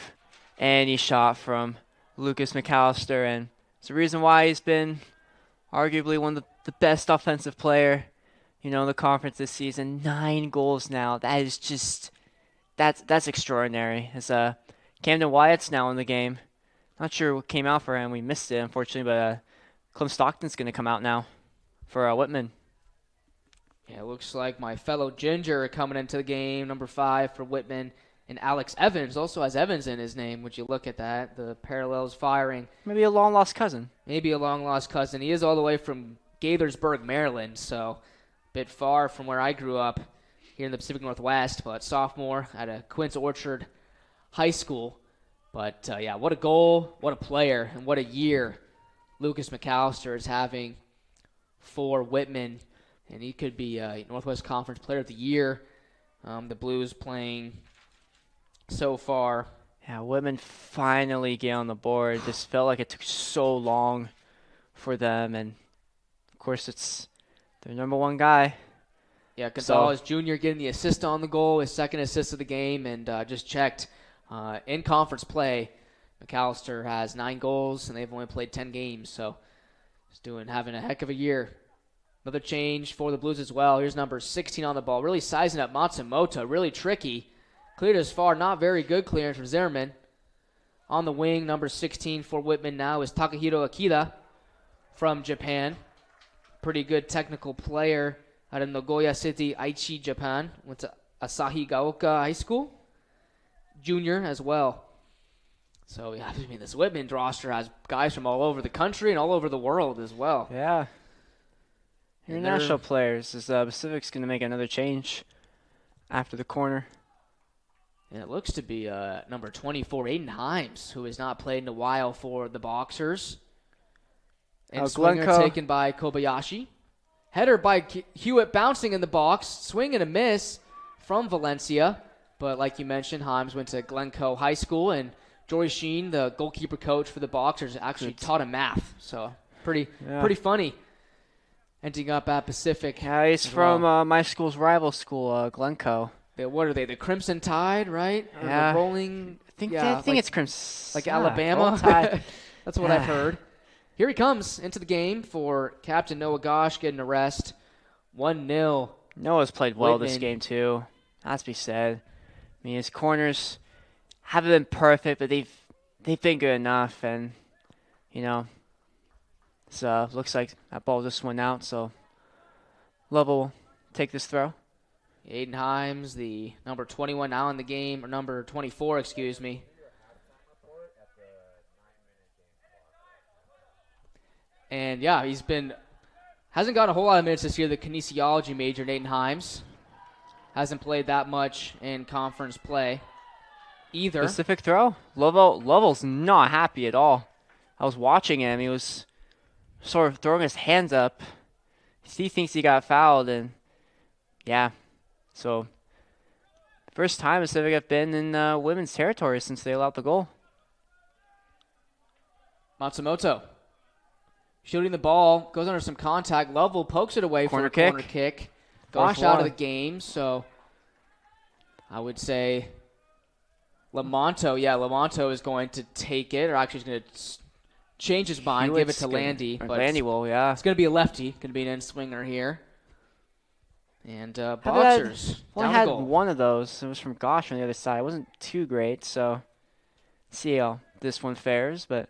any shot from Lucas McAllister, and it's the reason why he's been arguably one of the best offensive player, in the conference this season. 9 goals now. That is just that's extraordinary. As Camden Wyatt's now in the game. Not sure what came out for him. We missed it, unfortunately, but Clem-Stockton's going to come out now for Whitman. Yeah, it looks like my fellow Ginger coming into the game, number 5 for Whitman, and Alex Evans also has Evans in his name. Would you look at that? The parallels firing. Maybe a long-lost cousin. Maybe a long-lost cousin. He is all the way from Gaithersburg, Maryland, so a bit far from where I grew up here in the Pacific Northwest, but sophomore at a Quince Orchard High School. But, yeah, what a goal, what a player, and what a year Lucas McAllister is having for Whitman. And he could be Northwest Conference Player of the Year. The Blues playing so far. Yeah, Whitman finally get on the board. This felt like it took so long for them. And, of course, it's their number one guy. Yeah, Gonzalez Jr. getting the assist on the goal, his second assist of the game. And just checked in conference play, McAllister has 9 goals, and they've only played 10 games. So he's having a heck of a year. Another change for the Blues as well. Here's number 16 on the ball. Really sizing up Matsumoto. Really tricky. Cleared as far. Not very good clearance from Zimmerman. On the wing, number 16 for Whitman now is Takahiro Akira from Japan. Pretty good technical player out of Nagoya City, Aichi, Japan. Went to Asahi Gaoka High School. Junior as well. So, yeah, I mean, this Whitman roster has guys from all over the country and all over the world as well. Yeah. International players. Is Pacific's going to make another change after the corner? And it looks to be number 24, Aiden Himes, who has not played in a while for the Boxers. And swinger taken by Kobayashi. Header by Hewitt bouncing in the box. Swing and a miss from Valencia. But like you mentioned, Himes went to Glencoe High School, and Jory Sheen, the goalkeeper coach for the Boxers, actually taught him math. So pretty funny. Ending up at Pacific. Yeah, he's from my school's rival school, Glencoe. What are they? The Crimson Tide, right? Yeah. Or the Rolling. I think it's Crimson. Like Alabama. Tide. That's what I've heard. Here he comes into the game for Captain Noah Gosh getting a rest. 1-0. Noah's played well Whitman. this game too. Has to be said. I mean, his corners haven't been perfect, but they've been good enough, and so looks like that ball just went out. So Lovell will take this throw. Aiden Himes, the number 21 now in the game, or number 24, excuse me. And yeah, hasn't gotten a whole lot of minutes this year. The kinesiology major, Aiden Himes, hasn't played that much in conference play either. Specific throw. Lovell's not happy at all. I was watching him. He was sort of throwing his hands up. He thinks he got fouled, and yeah. So, first time Pacific have been in women's territory since they allowed the goal. Matsumoto shooting the ball, goes under some contact. Lovell pokes it away for a corner kick. Gosh out of the game, so I would say Lamonto is going to take it, or actually he's going to change his mind, give it to Landy. But Landy will, yeah. It's going to be a lefty, going to be an in-swinger here. And Boxers I had one of those. It was from Gosh on the other side. It wasn't too great, so see how this one fares. But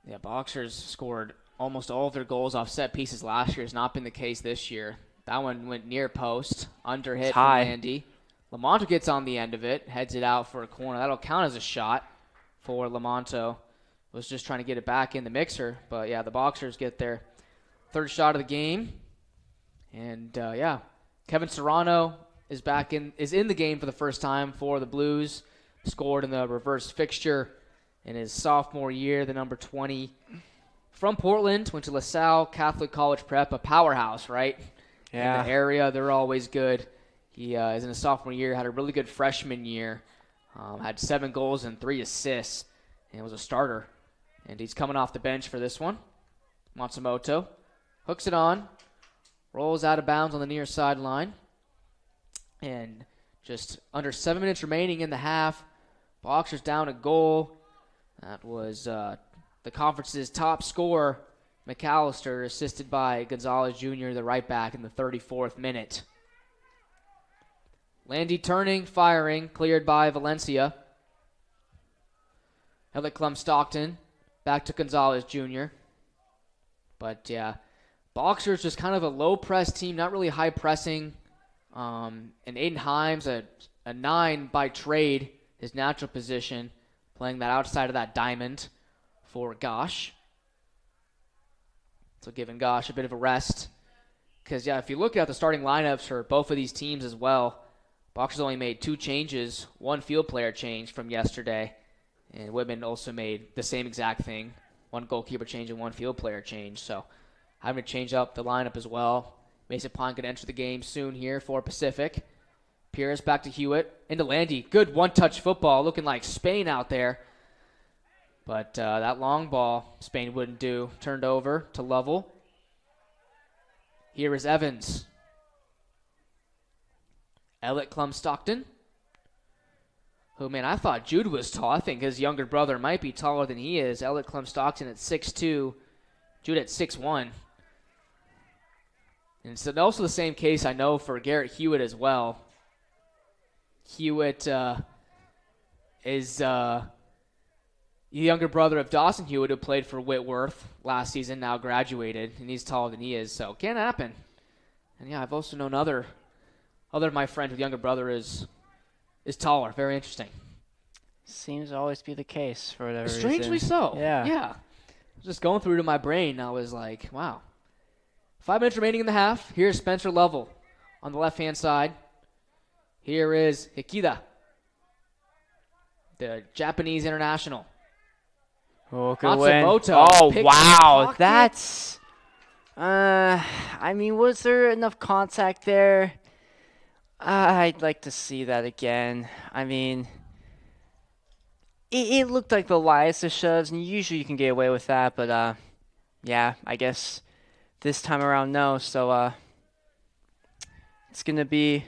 yeah, Boxers scored almost all of their goals off set pieces last year. Has not been the case this year. That one went near post, under hit from Landy. Lamonto gets on the end of it, heads it out for a corner. That'll count as a shot for Lamonto. Was just trying to get it back in the mixer, but yeah, the Boxers get their third shot of the game. And Kevin Serrano is in the game for the first time for the Blues. Scored in the reverse fixture in his sophomore year, the number 20 from Portland. Went to LaSalle Catholic College Prep, a powerhouse, right? Yeah. In the area, they're always good. He is in his sophomore year, had a really good freshman year, had 7 goals and 3 assists, and was a starter. And he's coming off the bench for this one. Matsumoto hooks it on. Rolls out of bounds on the near sideline. And just under 7 minutes remaining in the half. Boxers down a goal. That was the conference's top scorer, McAllister, assisted by Gonzalez Jr., the right back, in the 34th minute. Landy turning, firing, cleared by Valencia. Elliot Clem Stockton, back to Gonzalez Jr. But yeah, Boxers just kind of a low press team, not really high pressing. And Aiden Himes, a 9 by trade, his natural position, playing that outside of that diamond for Gosh. So giving Gosh a bit of a rest. Because, yeah, if you look at the starting lineups for both of these teams as well, Boxers only made 2 changes, 1 field player change from yesterday. And Whitman also made the same exact thing, 1 goalkeeper change and 1 field player change. So having to change up the lineup as well. Mason Pine could enter the game soon here for Pacific. Pierce back to Hewitt. Into Landy. Good one-touch football, looking like Spain out there. But that long ball, Spain wouldn't do. Turned over to Lovell. Here is Evans. Elliott Klum-Stockton. Who, man, I thought Jude was tall. I think his younger brother might be taller than he is. Elliott Klum-Stockton at 6'2", Jude at 6'1". And it's also the same case, I know, for Garrett Hewitt as well. Hewitt is the younger brother of Dawson Hewitt, who played for Whitworth last season, now graduated, and he's taller than he is, so can happen. And yeah, I've also known other of my friends with younger brother is taller. Very interesting. Seems to always be the case for whatever reason. Strangely so. Yeah. Just going through to my brain, I was like, wow. 5 minutes remaining in the half. Here's Spencer Lovell on the left-hand side. Here is Hikida, the Japanese international. Oh, good win. Matsumoto. Oh, Picked wow. pocket. That's... I mean, was there enough contact there? I'd like to see that again. I mean, it looked like the Elias shoves, and usually you can get away with that, but yeah, I guess this time around, no. So it's going to be,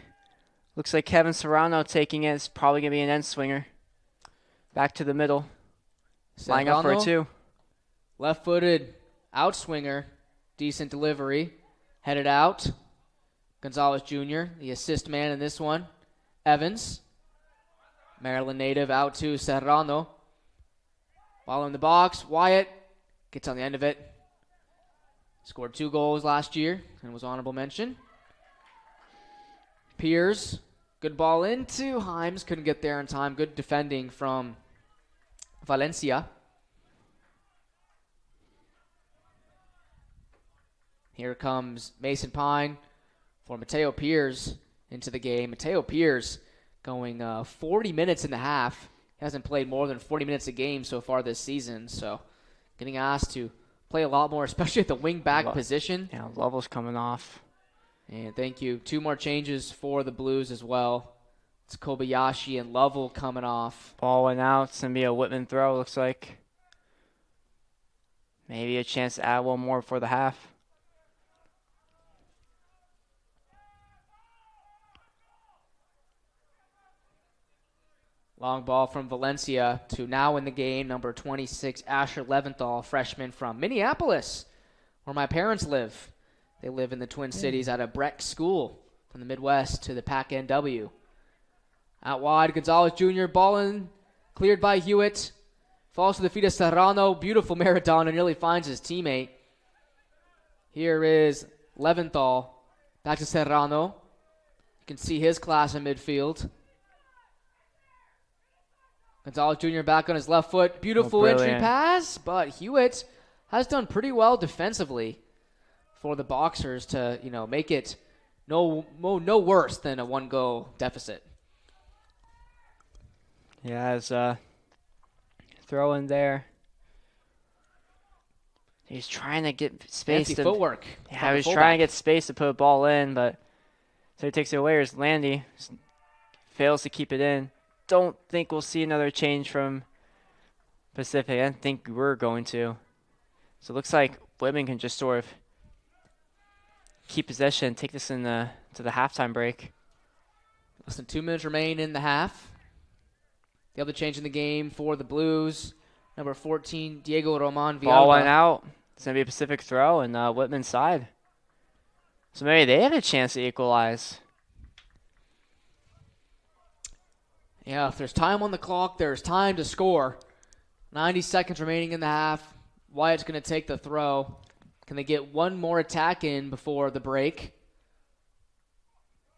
looks like Kevin Serrano taking it. It's probably going to be an end swinger. Back to the middle. Lying up for it, too. Left-footed outswinger. Decent delivery. Headed out. Gonzalez Jr., the assist man in this one. Evans. Maryland native out to Serrano. Ball in the box. Wyatt gets on the end of it. Scored 2 goals last year and was honorable mention. Piers. Good ball into Himes. Couldn't get there in time. Good defending from Valencia. Here comes Mason Pine for Mateo Piers into the game. Mateo Piers going 40 minutes in the half. He hasn't played more than 40 minutes a game so far this season, so getting asked to play a lot more, especially at the wing-back position. Yeah, Lovell's coming off. And thank you. 2 more changes for the Blues as well. It's Kobayashi and Lovell coming off. Ball went out. It's going to be a Whitman throw, looks like. Maybe a chance to add 1 more for the half. Long ball from Valencia to now in the game, number 26, Asher Leventhal, freshman from Minneapolis, where my parents live. They live in the Twin Cities at a Breck school from the Midwest to the PAC-NW. Out wide, Gonzalez Jr., ball in, cleared by Hewitt. Falls to the feet of Serrano. Beautiful Maradona, nearly finds his teammate. Here is Leventhal. Back to Serrano. You can see his class in midfield. Gonzalez Jr. back on his left foot. Beautiful entry pass, but Hewitt has done pretty well defensively for the Boxers to, make it no worse than a 1-goal deficit. Yeah, as throw in there. He's trying to get space. Fancy footwork. Yeah, he was trying to get space to put a ball in, but so he takes it away. Here's Landy. Fails to keep it in. Don't think we'll see another change from Pacific. I didn't think we're going to. So it looks like Whitman can just sort of keep possession, take this to the halftime break. Less than 2 minutes remain in the half. The other change in the game for the Blues, number 14, Diego Roman Villalba. Ball went out. It's going to be a Pacific throw and Whitman's side. So maybe they have a chance to equalize. Yeah, if there's time on the clock, there's time to score. 90 seconds remaining in the half. Wyatt's going to take the throw. Can they get 1 more attack in before the break?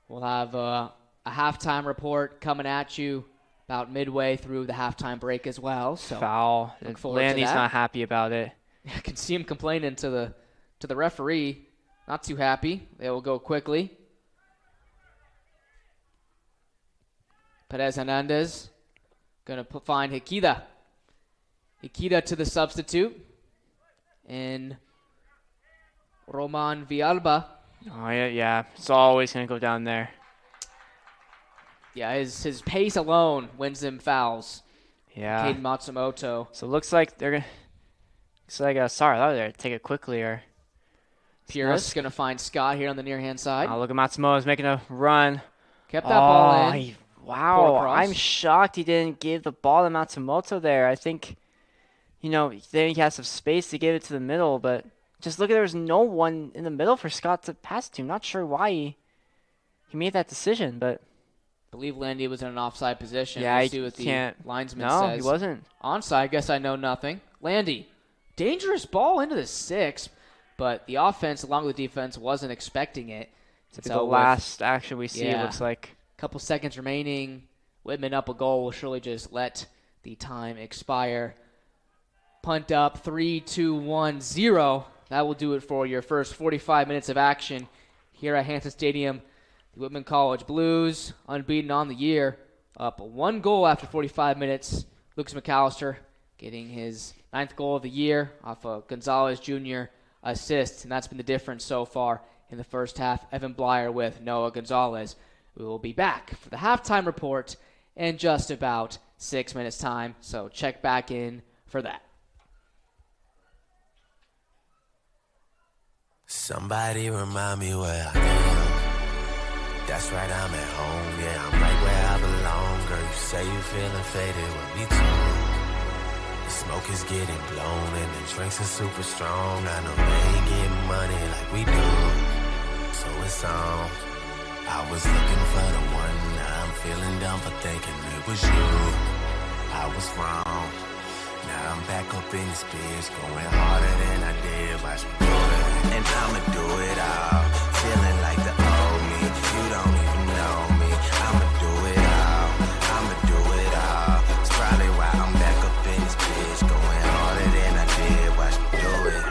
We'll have a halftime report coming at you about midway through the halftime break as well. So foul. Landy's not happy about it. I can see him complaining to the referee. Not too happy. They will go quickly. Perez Hernandez going to find Hikida. Hikida to the substitute. And Roman Villalba. Oh, yeah. It's always going to go down there. Yeah, his pace alone wins him fouls. Yeah. Caden Matsumoto. So it looks like they're going to... Looks like, sorry, that was there. Take it quickly. Or Pierce going to find Scott here on the near-hand side. Oh, look at Matsumoto's making a run. Kept that ball in. Wow, I'm shocked he didn't give the ball to Matsumoto there. I think, then he has some space to give it to the middle, but just look at there was no one in the middle for Scott to pass to. Not sure why he made that decision, but... I believe Landy was in an offside position. Yeah, Let's see what the linesman says. No, he wasn't. Onside, I guess I know nothing. Landy, dangerous ball into the 6, but the offense along with the defense wasn't expecting it. It's the last action we see, it looks like. Couple seconds remaining. Whitman up a goal will surely just let the time expire. Punt up, 3, 2, 1, 0. That will do it for your first 45 minutes of action here at Hanson Stadium. The Whitman College Blues, unbeaten on the year, up 1 goal after 45 minutes. Lucas McAllister getting his 9th goal of the year off a Gonzalez Jr. assist, and that's been the difference so far in the first half. Evan Blyer with Noah Gonzalez. We will be back for the halftime report in just about 6 minutes' time, so check back in for that. Somebody remind me where I am. That's right, I'm at home, yeah, I'm right where I belong. Girl, you say you feeling faded, well, me too. The smoke is getting blown and the drinks are super strong. I know they ain't getting money like we do, so it's on. I was looking for the one, now I'm feeling dumb for thinking it was you. I was wrong. Now I'm back up in this bitch, going harder than I did. Watch me do it, and I'ma do it all. Feeling like the old me, you don't even know me. I'ma do it all, I'ma do it all. It's probably why I'm back up in this bitch, going harder than I did. Watch me do it.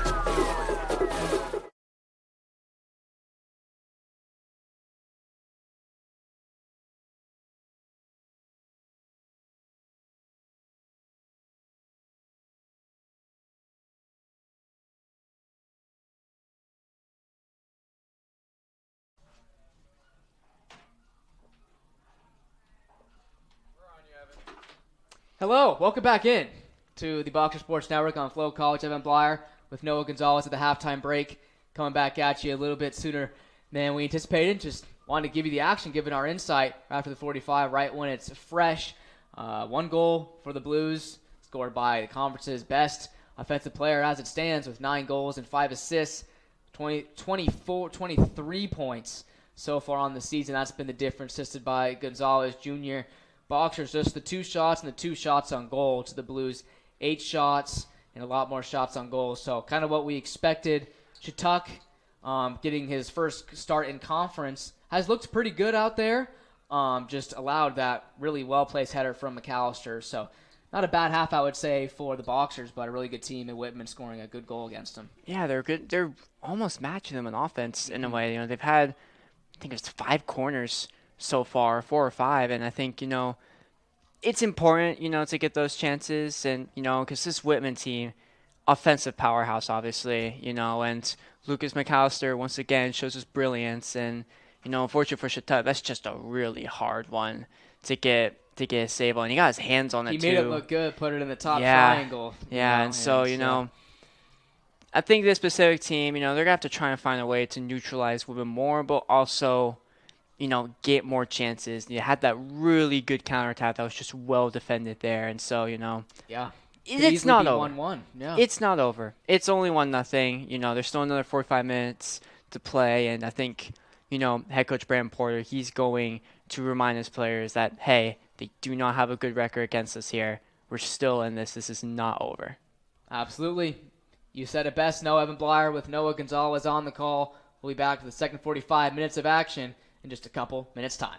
Hello, welcome back in to the Boxer Sports Network on Flow College. Evan Blyer with Noah Gonzalez at the halftime break. Coming back at you a little bit sooner than we anticipated. Just wanted to give you the action, given our insight after the 45, right when it's fresh. 1 goal for the Blues, scored by the conference's best offensive player as it stands with 9 goals and 5 assists, 23 points so far on the season. That's been the difference, assisted by Gonzalez Jr. Boxers, just the 2 shots and the 2 shots on goal to the Blues. 8 shots and a lot more shots on goal. So kind of what we expected. Chatuk, getting his first start in conference, has looked pretty good out there. Just allowed that really well-placed header from McAllister. So not a bad half, I would say, for the Boxers, but a really good team at Whitman scoring a good goal against them. Yeah, they're good. They're almost matching them in offense in a way. They've had, I think it's 5 corners so far, 4 or 5, and I think, it's important, to get those chances, and, because this Whitman team, offensive powerhouse, obviously, and Lucas McAllister, once again, shows his brilliance, and, unfortunately for Chateau, that's just a really hard one to get a save on. He got his hands on it, too. He made it look good, put it in the top triangle. Yeah, and so, I think this specific team, they're going to have to try and find a way to neutralize Whitman more, but also get more chances. You had that really good counterattack that was just well defended there, and so yeah, it's not over. 1-1. Yeah, it's not over. It's only 1-0. There's still another 45 minutes to play, and I think head coach Brandon Porter, he's going to remind his players that hey, they do not have a good record against us here. We're still in this. This is not over. Absolutely. You said it best. Noah Evan Blyer with Noah Gonzalez on the call. We'll be back for the second 45 minutes of action in just a couple minutes' time.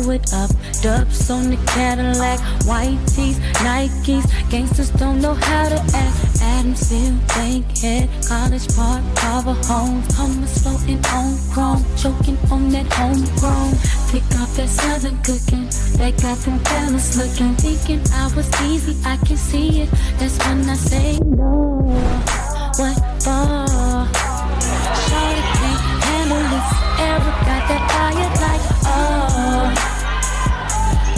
throw it up. Dubs on the Cadillac, white tees, Nikes. Gangsters don't know how to act. Adamsville, Bankhead, College Park, Carver Homes. Hummus floating on chrome, choking on that homegrown. Pick up that southern cooking, they got them fellas looking. Thinking I was easy, I can see it. That's when I say no. What for? Shorty can't handle this. Ever got that fire like oh.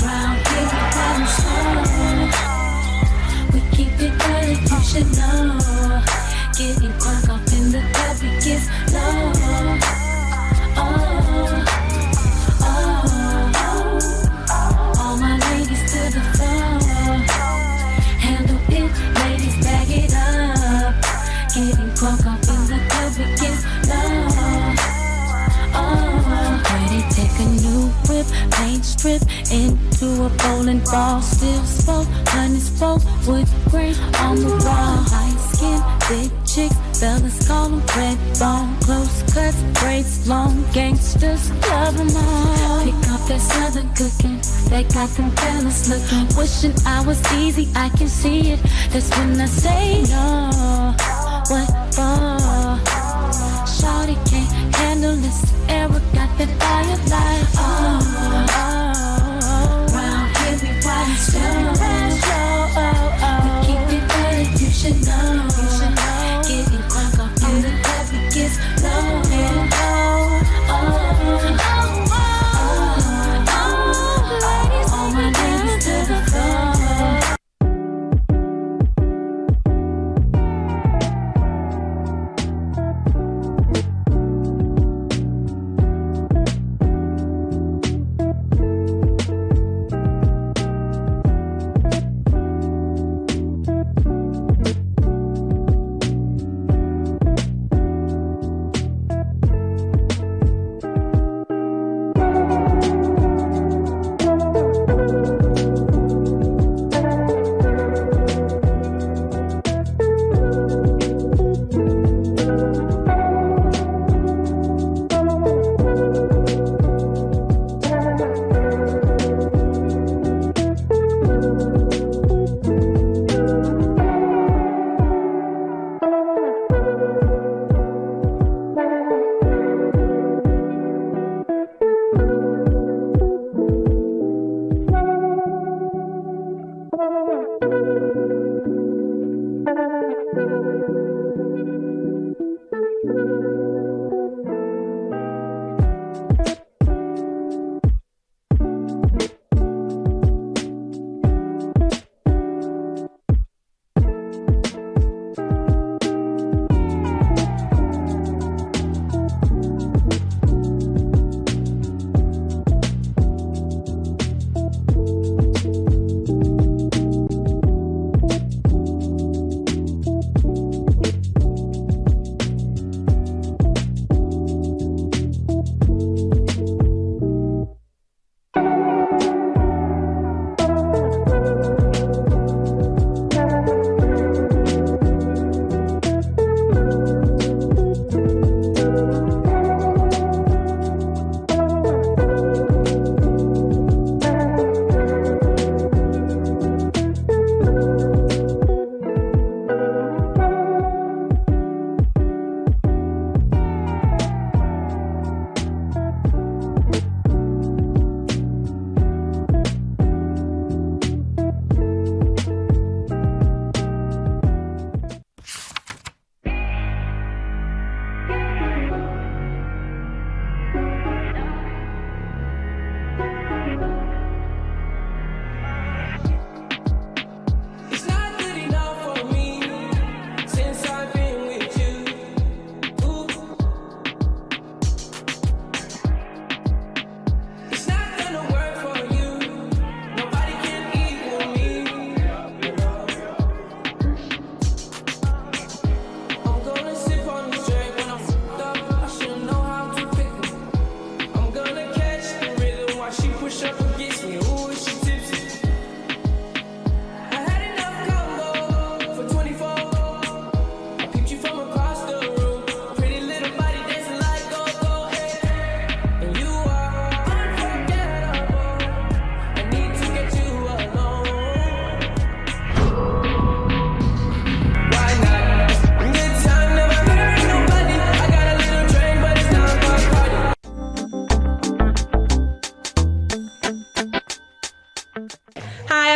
Round here we got slow. We keep it early, you should know. Getting crunk off in the club, we get low. Oh, oh, oh. All my ladies to the floor. Handle it, ladies, bag it up. Getting crunk off in the club, we get low. Ready, take a new whip, paint strip into a bowling ball. Still spoke, honey's folk with grain on the wall. Light skin, big chicks, fellas call them red bone. Close cuts, braids, long gangsters, love them all. Pick up that southern cooking, they got them fellas looking. Wishing I was easy, I can see it. That's when I say no. What for? Shorty can't handle this. Ever got that fire like oh, oh, oh. Round here we ride slow. We keep it early, you should know. Getting crunk off in the club, we get low. Oh, oh, oh, oh. All my ladies to the floor.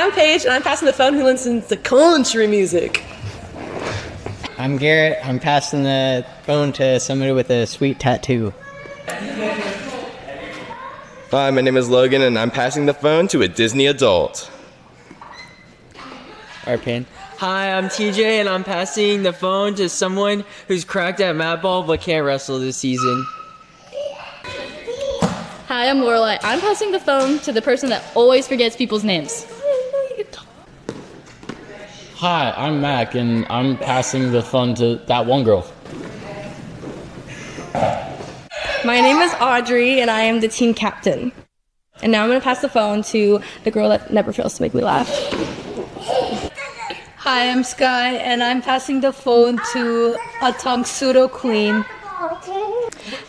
I'm Paige, and I'm passing the phone who listens to country music. I'm Garrett. I'm passing the phone to somebody with a sweet tattoo. Hi, my name is Logan, and I'm passing the phone to a Disney adult. Arpan. Hi, I'm TJ, and I'm passing the phone to someone who's cracked at mat ball but can't wrestle this season. Hi, I'm Lorelai. I'm passing the phone to the person that always forgets people's names. Hi, I'm Mac, and I'm passing the phone to that one girl. My name is Audrey, and I am the team captain. And now I'm going to pass the phone to the girl that never fails to make me laugh. Hi, I'm Sky, and I'm passing the phone to a Tongsudo queen.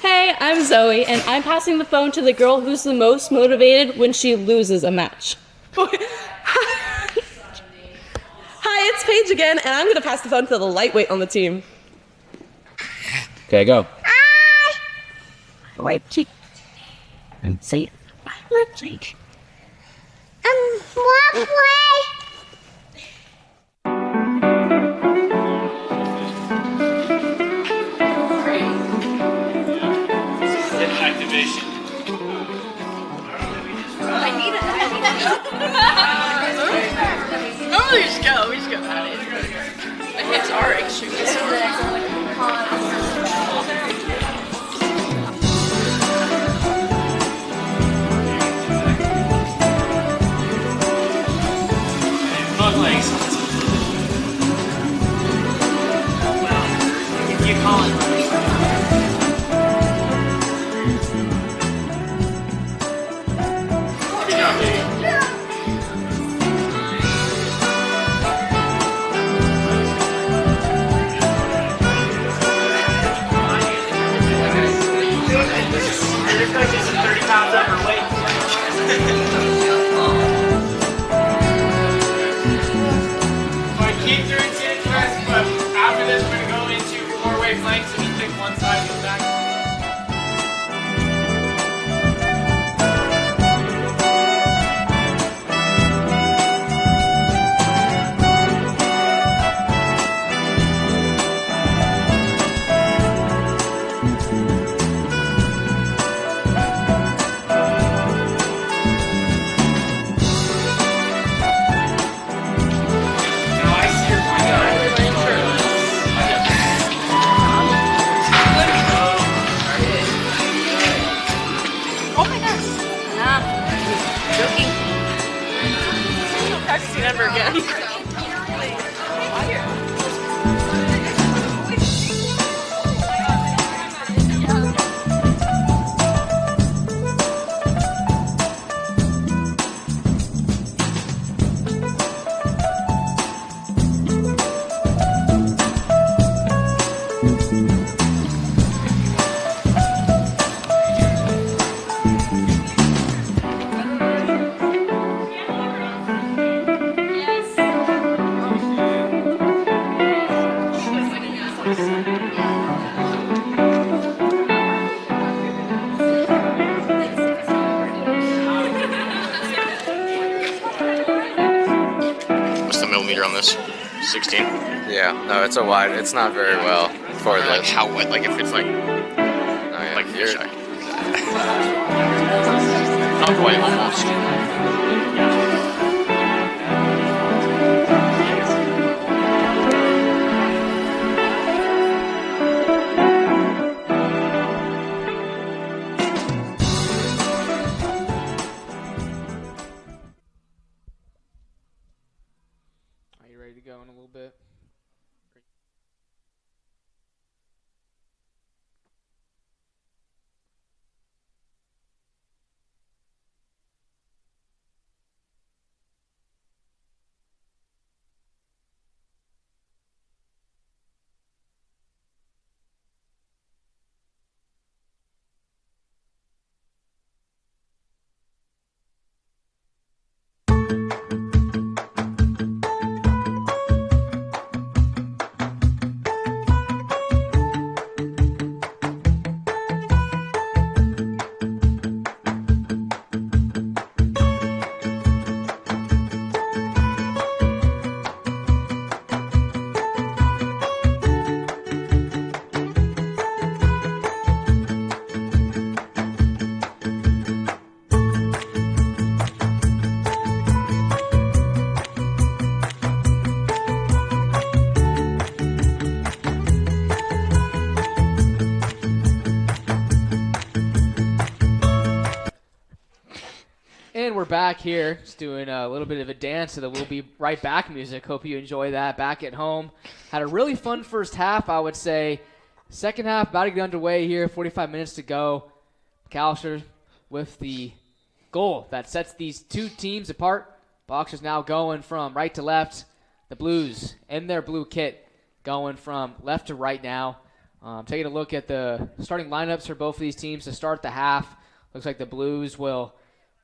Hey, I'm Zoe, and I'm passing the phone to the girl who's the most motivated when she loses a match. Hi, it's Paige again, and I'm going to pass the phone to the lightweight on the team. Okay, go. Wipe cheek and say lip cheek. What way? Activation. I need it. No, we just go. We just go at it. My hips are extremely sore. Both legs. If you call it. Good job, baby. Your coach is 30 pounds overweight. Keep through it, but after this, we're going to go into four-way planks and just pick one side and go back. Practicing ever again. What's the millimeter on this? 16? Yeah, no, it's a wide. It's not very well for this. Like how wide? Like if it's like, like you're, not quite, almost. Are you ready to go in a little bit? And we're back here, just doing a little bit of a dance to the We'll Be Right Back music. Hope you enjoy that back at home. Had a really fun first half, I would say. Second half about to get underway here, 45 minutes to go. McAllister with the goal that sets these two teams apart. Boxers now going from right to left. The Blues in their blue kit going from left to right now. Taking a look at the starting lineups for both of these teams to start the half. Looks like the Blues will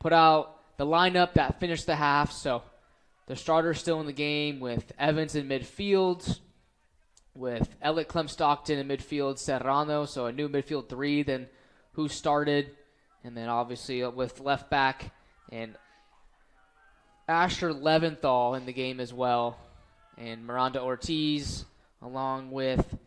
put out the lineup that finished the half. So the starters still in the game with Evans in midfield, with Elliott, Clem Stockton in midfield, Serrano, so a new midfield three than who started. And then obviously with left back and Asher Leventhal in the game as well. And Miranda Ortiz along with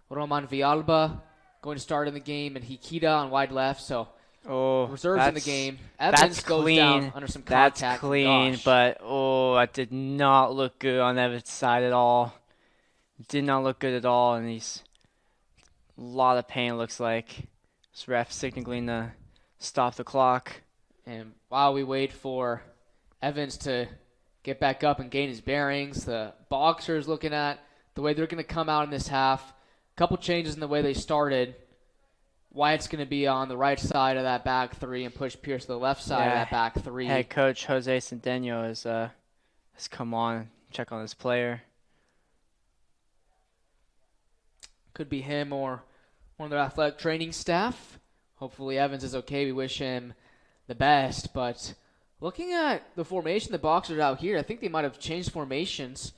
Roman Villalba going to start in the game, and Hikita on wide left. So reserves in the game. Evans goes clean. down under some contact. That's clean, but that did not look good on Evans' side at all. Did not look good at all, and he's a lot of pain, looks like. This ref signaling to stop the clock. And while we wait for Evans to get back up and gain his bearings, the Boxers looking at the way they're going to come out in this half. A couple changes in the way they started. Wyatt's going to be on the right side of that back three and push Pierce to the left side of that back three. Head coach Jose Centeno has come on, check on this player. Could be him or one of their athletic training staff. Hopefully Evans is okay. We wish him the best. But looking at the formation the Boxers out here, I think they might have changed formations.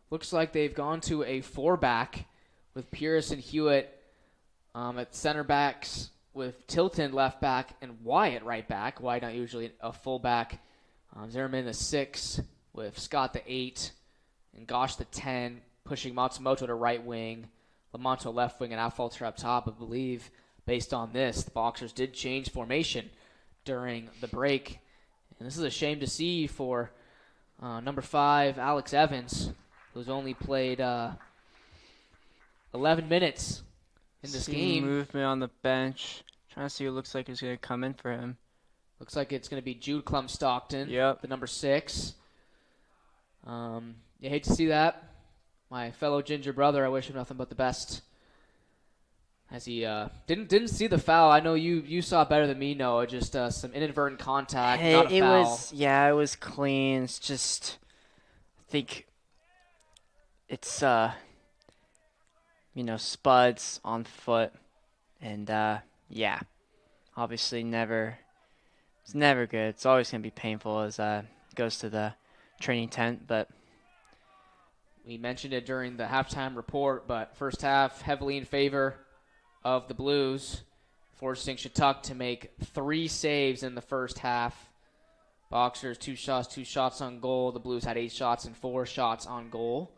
Looks like they've gone to a 4-back with Pierce and Hewitt at center backs, with Tilton left back and Wyatt right back. Wyatt not usually a fullback. Zimmerman the 6 with Scott the 8 and Gosh the 10, pushing Matsumoto to right wing, Lamonto left wing, and Affolter up top. I believe based on this, the Boxers did change formation during the break. And this is a shame to see for number 5, Alex Evans, who's only played 11 minutes in this game. Movement on the bench. Trying to see who looks like is going to come in for him. Looks like it's going to be Jude Clem Stockton, the number 6. You hate to see that. My fellow ginger brother, I wish him nothing but the best. As he didn't see the foul. I know you saw it better than me, Noah. Just some inadvertent contact, not a foul. It was clean. It's just, I think it's spuds on foot, and obviously it's never good. It's always gonna be painful as it goes to the training tent. But we mentioned it during the halftime report, but first half heavily in favor of the Blues, forcing Shattuck to make 3 saves in the first half. Boxers 2 shots on goal. The Blues had 8 shots and 4 shots on goal.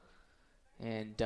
And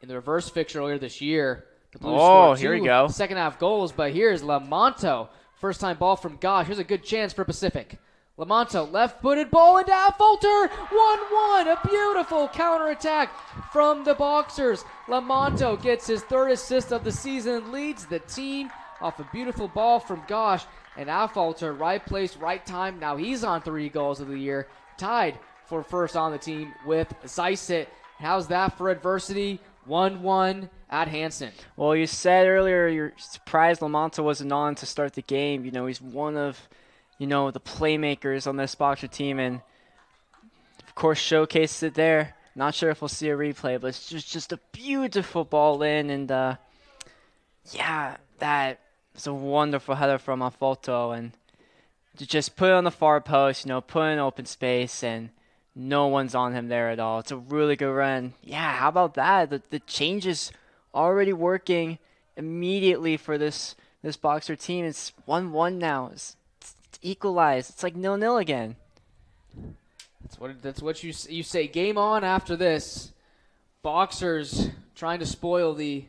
in the reverse fixture earlier this year, the Blues scored 2 second half goals, but here's Lamonto. First time ball from Gosh. Here's a good chance for Pacific. Lamonto, left-footed ball into Affolter. 1-1. A beautiful counterattack from the Boxers. Lamonto gets his 3rd assist of the season, leads the team off a beautiful ball from Gosh. And Affolter, right place, right time. Now he's on 3 goals of the year, tied for first on the team with Zeiset. How's that for adversity? 1-1 at Hanson. Well, you said earlier you're surprised Lamonto wasn't on to start the game. He's one of the playmakers on this Boxer team, and of course showcased it there. Not sure if we'll see a replay, but it's just a beautiful ball in, and that was a wonderful header from Affolter, and to just put it on the far post, put in open space, and no one's on him there at all. It's a really good run. Yeah, how about that? The change is already working immediately for this Boxer team. It's 1-1 now. It's equalized. It's like 0-0 again. That's what you say. Game on after this. Boxers trying to spoil the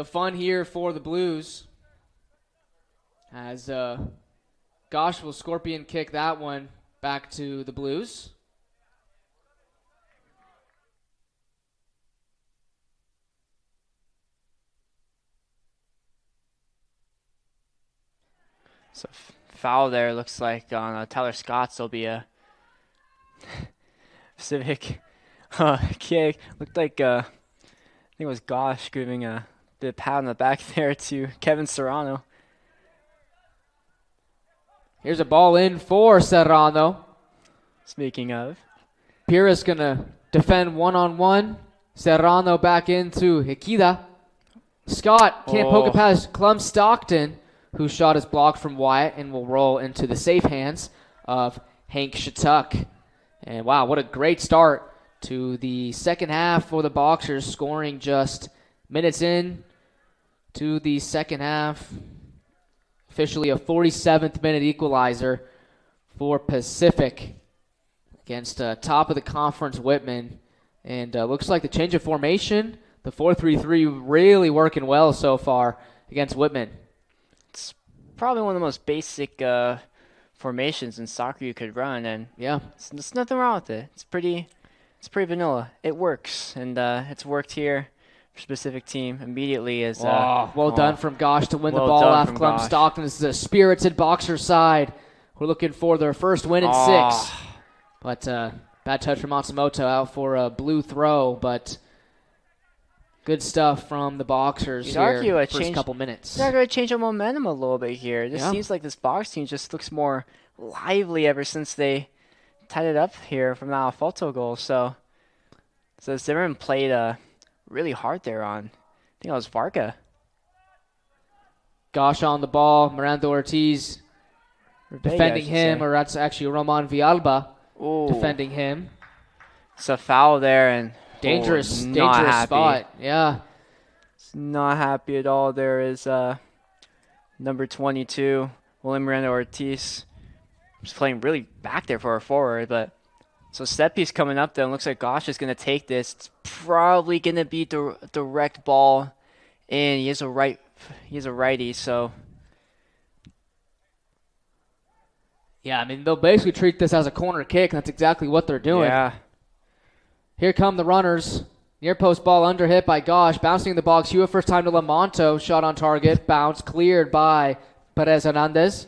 fun here for the Blues. As Gosh will scorpion kick that one back to the Blues. So foul there. Looks like on Tyler Scott. So it'll be a Pacific kick. Looked like I think it was Gosh giving a bit of pat on the back there to Kevin Serrano. Here's a ball in for Serrano. Speaking of. Pires going to defend one-on-one. Serrano back into Hikida. Scott can't poke it past Clem Stockton, whose shot is blocked from Wyatt and will roll into the safe hands of Hank Shatuk. And wow, what a great start to the second half for the Boxers, scoring just minutes in to the second half. Officially a 47th minute equalizer for Pacific against top of the conference Whitman. And looks like the change of formation, the 4-3-3, really working well so far against Whitman. It's probably one of the most basic formations in soccer you could run, and yeah, there's nothing wrong with it. It's pretty vanilla. It works, and it's worked here for a specific team immediately. As well done from Gosh to win the ball off Clem Stockton. This is a spirited Boxer side. We're looking for their first win in 6. But bad touch from Matsumoto, out for a blue throw, but good stuff from the Boxers here first couple minutes. They're going to change the momentum a little bit here. It just seems like this Box team just looks more lively ever since they tied it up here from the Alfonso goal. So Zimmerman played really hard there on, I think it was Varga. Gosh on the ball, Miranda Ortiz defending him, or that's actually Roman Villalba defending him. It's a foul there, and dangerous happy. Spot. Yeah. It's not happy at all. There is number 22, William Miranda Ortiz. He's playing really back there for a forward, but so set piece coming up there, and looks like Gosh is going to take this. It's probably going to be direct ball, and he is a righty, so. Yeah, I mean, they'll basically treat this as a corner kick, and that's exactly what they're doing. Yeah. Here come the runners. Near post ball under hit by Gosh. Bouncing in the box. Hewitt first time to Lamonto. Shot on target. Bounce cleared by Perez Hernandez.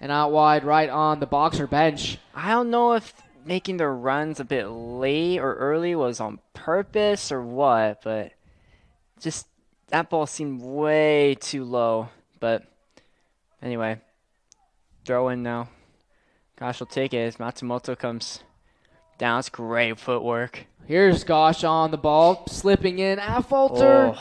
And out wide right on the Boxer bench. I don't know if making their runs a bit late or early was on purpose or what, but just that ball seemed way too low. But anyway, throw in now. Gosh will take it as Matsumoto comes down. It's great footwork. Here's Gosh on the ball, slipping in. Affolter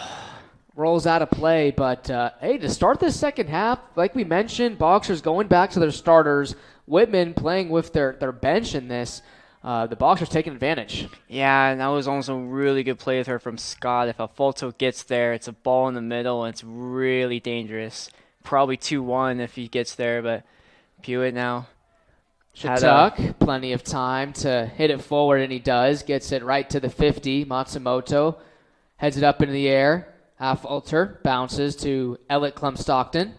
rolls out of play. But, hey, to start this second half, like we mentioned, Boxers going back to their starters. Whitman playing with their bench in this. The Boxers taking advantage. Yeah, and that was also a really good play with her from Scott. If Affolter gets there, it's a ball in the middle, and it's really dangerous. Probably 2-1 if he gets there, but Pewitt now. Shatuk, plenty of time to hit it forward, and he does. Gets it right to the 50. Matsumoto heads it up into the air. Affolter bounces to Elliot Clem Stockton.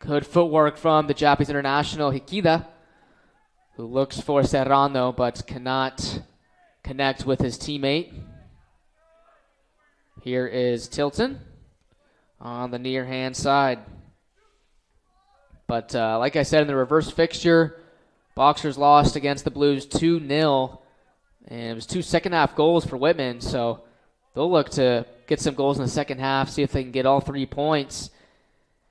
Good footwork from the Japanese international Hikida, who looks for Serrano but cannot connect with his teammate. Here is Tilton on the near hand side. But like I said, in the reverse fixture, Boxers lost against the Blues 2-0. And it was 2 second-half goals for Whitman. So they'll look to get some goals in the second half, see if they can get all 3 points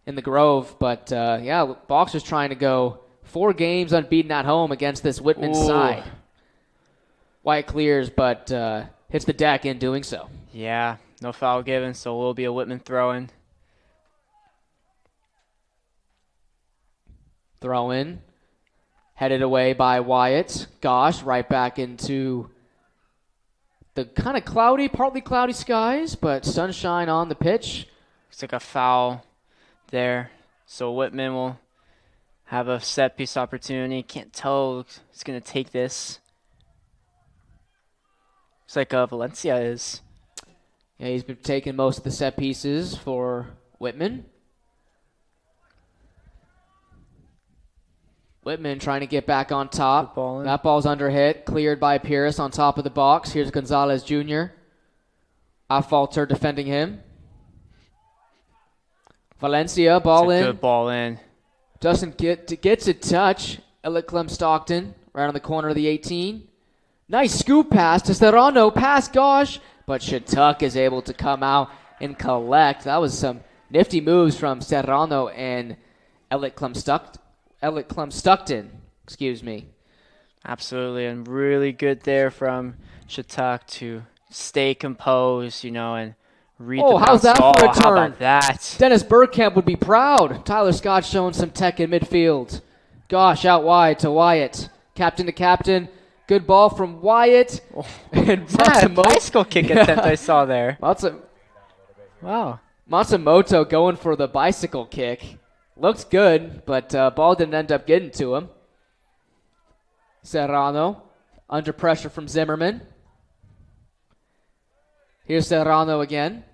in the Grove. But, yeah, Boxers trying to go 4 games unbeaten at home against this Whitman side. White clears, but hits the deck in doing so. Yeah, no foul given, so it will be a Whitman throw-in. Throw in, headed away by Wyatt. Gosh, right back into the kind of cloudy, partly cloudy skies, but sunshine on the pitch. Looks like a foul there. So Whitman will have a set piece opportunity. Can't tell who's going to take this. Looks like Valencia is. Yeah, he's been taking most of the set pieces for Whitman. Whitman trying to get back on top. That ball's under hit. Cleared by Pierce on top of the box. Here's Gonzalez Jr. Affolter defending him. Valencia, ball It's a in. good ball in. Doesn't gets a touch. Elliot Clem Stockton, right on the corner of the 18. Nice scoop pass to Serrano, past Gosh, but Shatuk is able to come out and collect. That was some nifty moves from Serrano and Elliot Clem Stockton. Excuse me. Absolutely, and really good there from Shatuk to stay composed, and read the bounce. How's that for a turn? How about that? Dennis Bergkamp would be proud. Tyler Scott showing some tech in midfield. Gosh, out wide to Wyatt. Captain to captain. Good ball from Wyatt. And bicycle kick attempt I saw there. Wow. Matsumoto going for the bicycle kick. Looked good, but ball didn't end up getting to him. Serrano under pressure from Zimmerman. Here's Serrano again.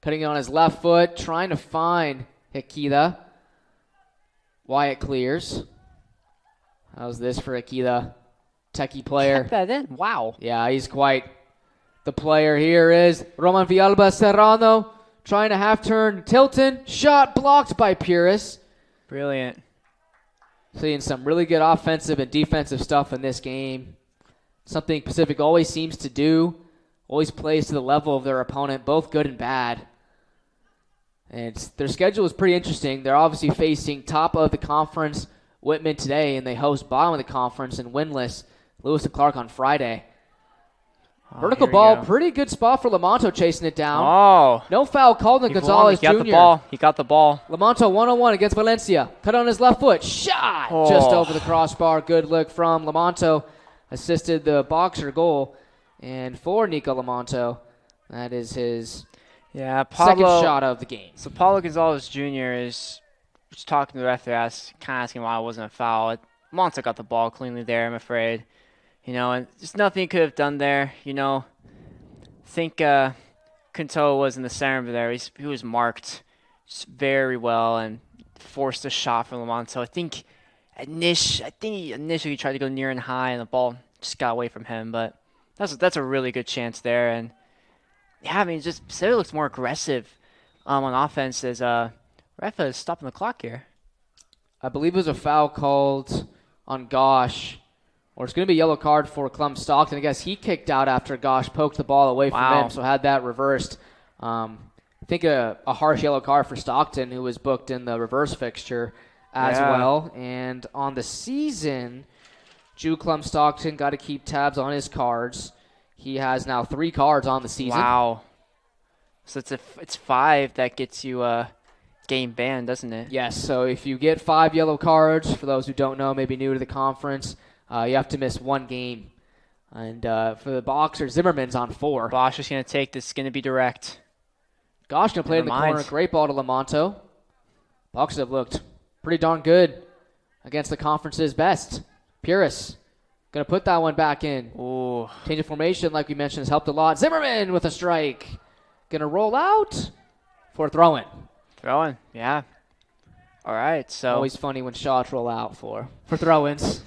Cutting it on his left foot, trying to find Hikida. Wyatt clears. How's this for Hikida? Techie player. Kept that in. Wow. Yeah, he's quite the player. Here is Roman Villalba. Serrano trying to half-turn Tilton. Shot blocked by Purist. Brilliant. Seeing some really good offensive and defensive stuff in this game. Something Pacific always seems to do. Always plays to the level of their opponent, both good and bad. And their schedule is pretty interesting. They're obviously facing top of the conference Whitman today, and they host bottom of the conference and winless Lewis and Clark on Friday. Vertical ball, pretty good spot for Lamonto chasing it down. Oh. No foul called on Gonzalez Jr. He got the ball. Lamonto 1-on-1 against Valencia. Cut on his left foot. Shot! Just over the crossbar. Good look from Lamonto. Assisted the boxer goal. And for Nico Lamonto, that is his second shot of the game. So Paulo Gonzalez Jr. is just talking to the ref there, kind of asking why it wasn't a foul. Lamonto got the ball cleanly there, I'm afraid. And just nothing he could have done there. I think Kunto was in the center there. He was marked just very well and forced a shot from Lamonto. I think he initially tried to go near and high, and the ball just got away from him. But that's a really good chance there. And just Pacific looks more aggressive on offense as ref is stopping the clock here. I believe it was a foul called on Gosh. Or it's going to be a yellow card for Clem Stockton. I guess he kicked out after Gosh poked the ball away from him, so had that reversed. I think a harsh yellow card for Stockton, who was booked in the reverse fixture as well. And on the season, Clem Stockton got to keep tabs on his cards. He has now 3 cards on the season. Wow. So it's 5 that gets you game banned, doesn't it? Yes, so if you get 5 yellow cards, for those who don't know, maybe new to the conference, you have to miss 1 game. And for the Boxers, Zimmerman's on 4. Bosch is going to take this. It's going to be direct. Gosh going to play in the corner. Great ball to Lamonto. Boxers have looked pretty darn good against the conference's best. Purist going to put that one back in. Ooh. Change of formation, like we mentioned, has helped a lot. Zimmerman with a strike. Going to roll out for a throw-in. Throw-in, yeah. All right, so. Always funny when shots roll out for throw-ins.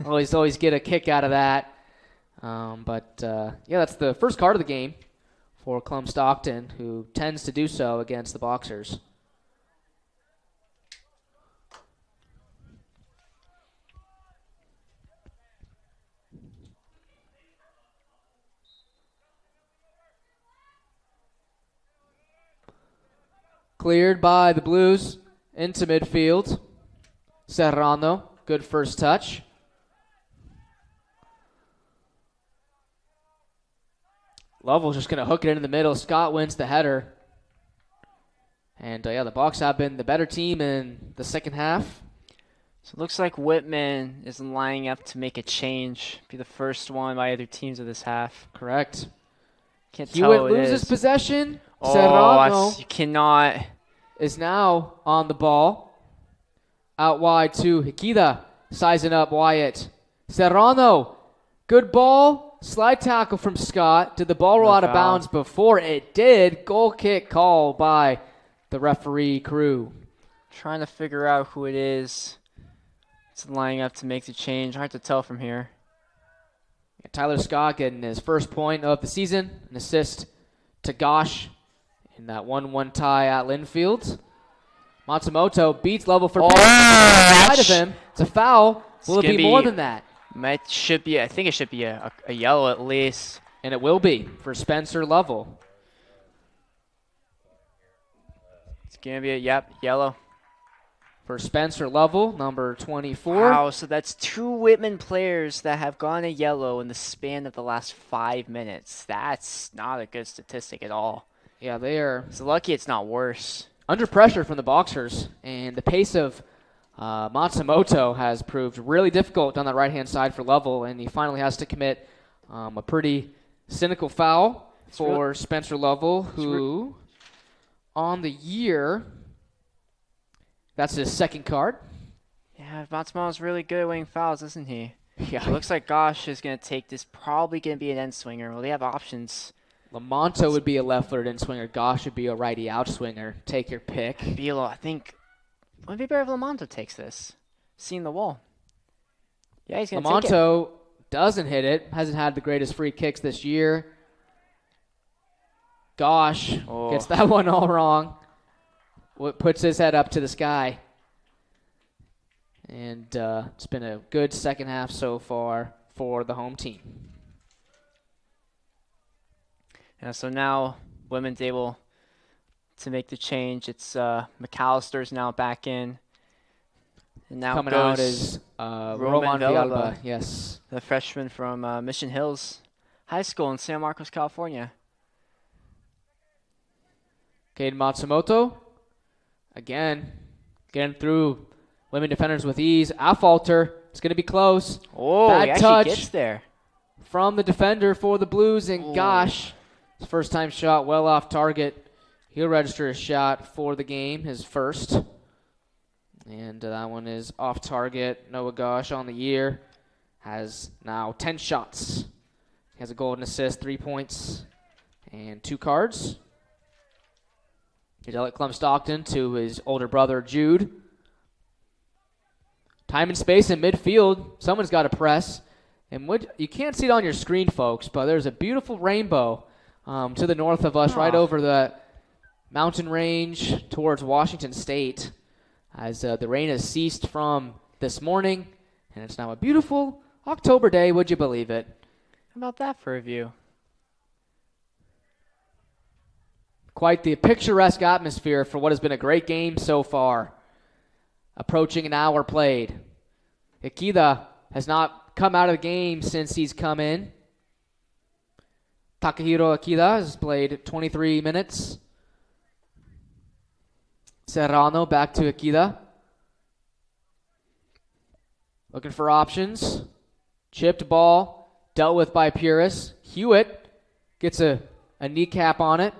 always get a kick out of that. But that's the first card of the game for Clem Stockton, who tends to do so against the Boxers. Cleared by the Blues into midfield. Serrano, good first touch. Lovell's just going to hook it into the middle. Scott wins the header. And, the Bucs have been the better team in the second half. So it looks like Whitman is lining up to make a change. Be the first one by either teams of this half. Correct. Can't Hewitt tell who it loses is. possession. Serrano you cannot. Is now on the ball. Out wide to Hikida. Sizing up Wyatt. Serrano. Good ball. Slide tackle from Scott. Did the ball roll out of bounds before it did? Goal kick call by the referee crew. Trying to figure out who it is. It's lining up to make the change. Hard to tell from here. Tyler Scott getting his first point of the season. An assist to Gosh. in that 1-1 tie at Linfield. Matsumoto beats level for side of him. It's a foul. Will it be more than that? I think it should be a yellow at least. And it will be for Spencer Lovell. It's going to be yellow. For Spencer Lovell, number 24. Wow, so that's 2 Whitman players that have gone a yellow in the span of the last 5 minutes. That's not a good statistic at all. Yeah, they are. It's lucky it's not worse. Under pressure from the Boxers, and the pace of Matsumoto has proved really difficult down that right-hand side for Lovell, and he finally has to commit a pretty cynical foul for Spencer Lovell, who on the year, that's his second card. Yeah, Matsumoto's really good at winning fouls, isn't he? Yeah. It looks like Gosh is going to take this, probably going to be an end swinger. Well, they have options. Lamonto would be a left-footed in swinger. Gosh would be a righty out swinger. Take your pick. Bilo, I think, would it be better if Lamonto takes this? Seeing the wall. Yeah, he's going to take it. Lamonto doesn't hit it. Hasn't had the greatest free kicks this year. Gosh gets that one all wrong. Puts his head up to the sky. And it's been a good second half so far for the home team. Yeah, so now Women's able to make the change. It's McAllister's now back in. And now coming goes out is Roman Villalba. Yes. The freshman from Mission Hills High School in San Marcos, California. Caden Matsumoto, again, getting through women defenders with ease. Affalter, it's going to be close. Oh, bad he actually touch gets there. From the defender for the Blues, and gosh, his first time shot well off target. He'll register a shot for the game, his first. And that one is off target. Noah Gosh on the year has now 10 shots. He has a goal and assist, 3 points, and 2 cards. Here's Elliot Clem-Stockton to his older brother, Jude. Time and space in midfield. Someone's got to press. And you can't see it on your screen, folks, but there's a beautiful rainbow to the north of us, right over the mountain range towards Washington State, as the rain has ceased from this morning, and it's now a beautiful October day. Would you believe it? How about that for a view? Quite the picturesque atmosphere for what has been a great game so far. Approaching an hour played. Ikeda has not come out of the game since he's come in. Takahiro Ikeda has played 23 minutes. Serrano back to Ikeda. Looking for options. Chipped ball, dealt with by Puris. Hewitt gets a kneecap on it.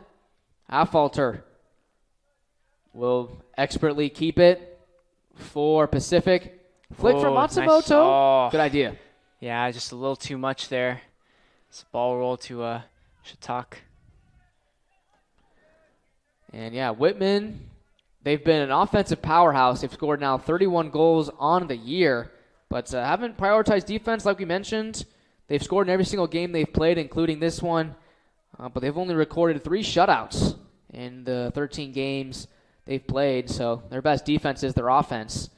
Affalter will expertly keep it for Pacific. Flick from Matsumoto. Nice. Good idea. Yeah, just a little too much there. It's a ball roll to Shatak. And yeah, Whitman, they've been an offensive powerhouse. They've scored now 31 goals on the year, but haven't prioritized defense like we mentioned. They've scored in every single game they've played, including this one. But they've only recorded 3 shutouts in the 13 games they've played. So their best defense is their offense.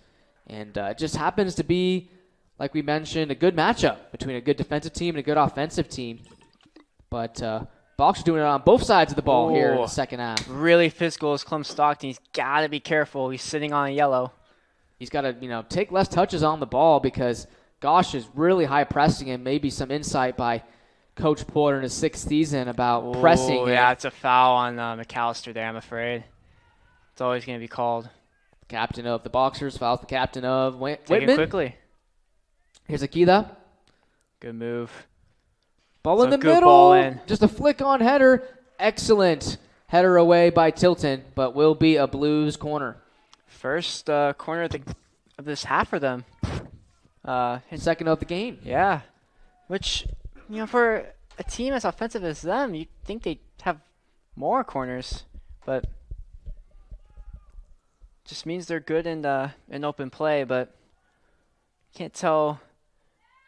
And it just happens to be, like we mentioned, a good matchup between a good defensive team and a good offensive team. But Box doing it on both sides of the ball here in the second half. Really physical is Clem-Stockton. He's got to be careful. He's sitting on a yellow. He's got to, take less touches on the ball because Gosh is really high pressing, and maybe some insight by Coach Porter in his 6th season about pressing. Yeah, it's a foul on McAllister there, I'm afraid. It's always going to be called. Captain of the Boxers fouls the captain of Whitman. Take it quickly. Here's Ikeda. Good move. Ball in the middle. Ball in. Just a flick on header. Excellent header away by Tilton, but will be a Blues corner. First corner of this half for them. Second of the game. Yeah. Which, for a team as offensive as them, you'd think they'd have more corners, but just means they're good in open play, but can't tell.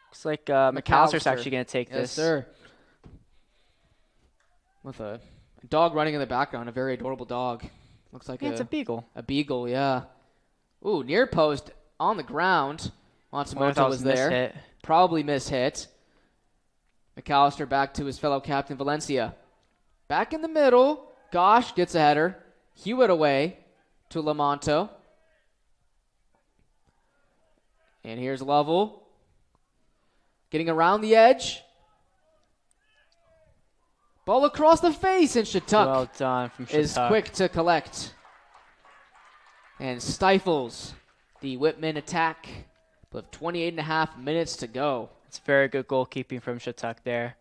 Looks like McAllister's actually going to take this. Yes, sir. With a Dog running in the background, a very adorable dog. Looks like it's a beagle. A beagle, yeah. Ooh, near post on the ground. Matsumoto was there. Mishit. Probably mishit. McAllister back to his fellow captain Valencia. Back in the middle. Gosh gets a header. Hewitt away to Lamonto. And here's Lovell. Getting around the edge. Ball across the face, and Shatuk Well done from Shatuk. is quick to collect. And stifles the Whitman attack with 28.5 minutes to go. It's very good goalkeeping from Shatuk there.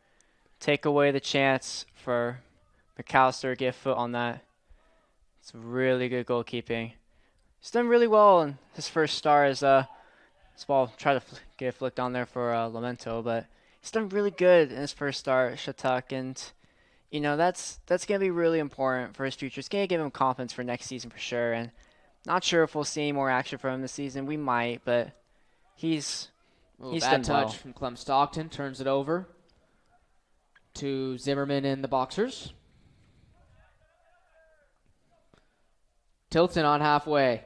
Take away the chance for McAllister to get a foot on that. It's really good goalkeeping. He's done really well in his first start as this ball tried to get it flicked on there for Lamento, but he's done really good in his first start, Shatuk, and you know that's gonna be really important for his future. It's gonna give him confidence for next season for sure. And not sure if we'll see any more action from him this season. We might, but he's bad done touch well. from Clem Stockton. Turns it over to Zimmerman and the Boxers. Tilton on halfway.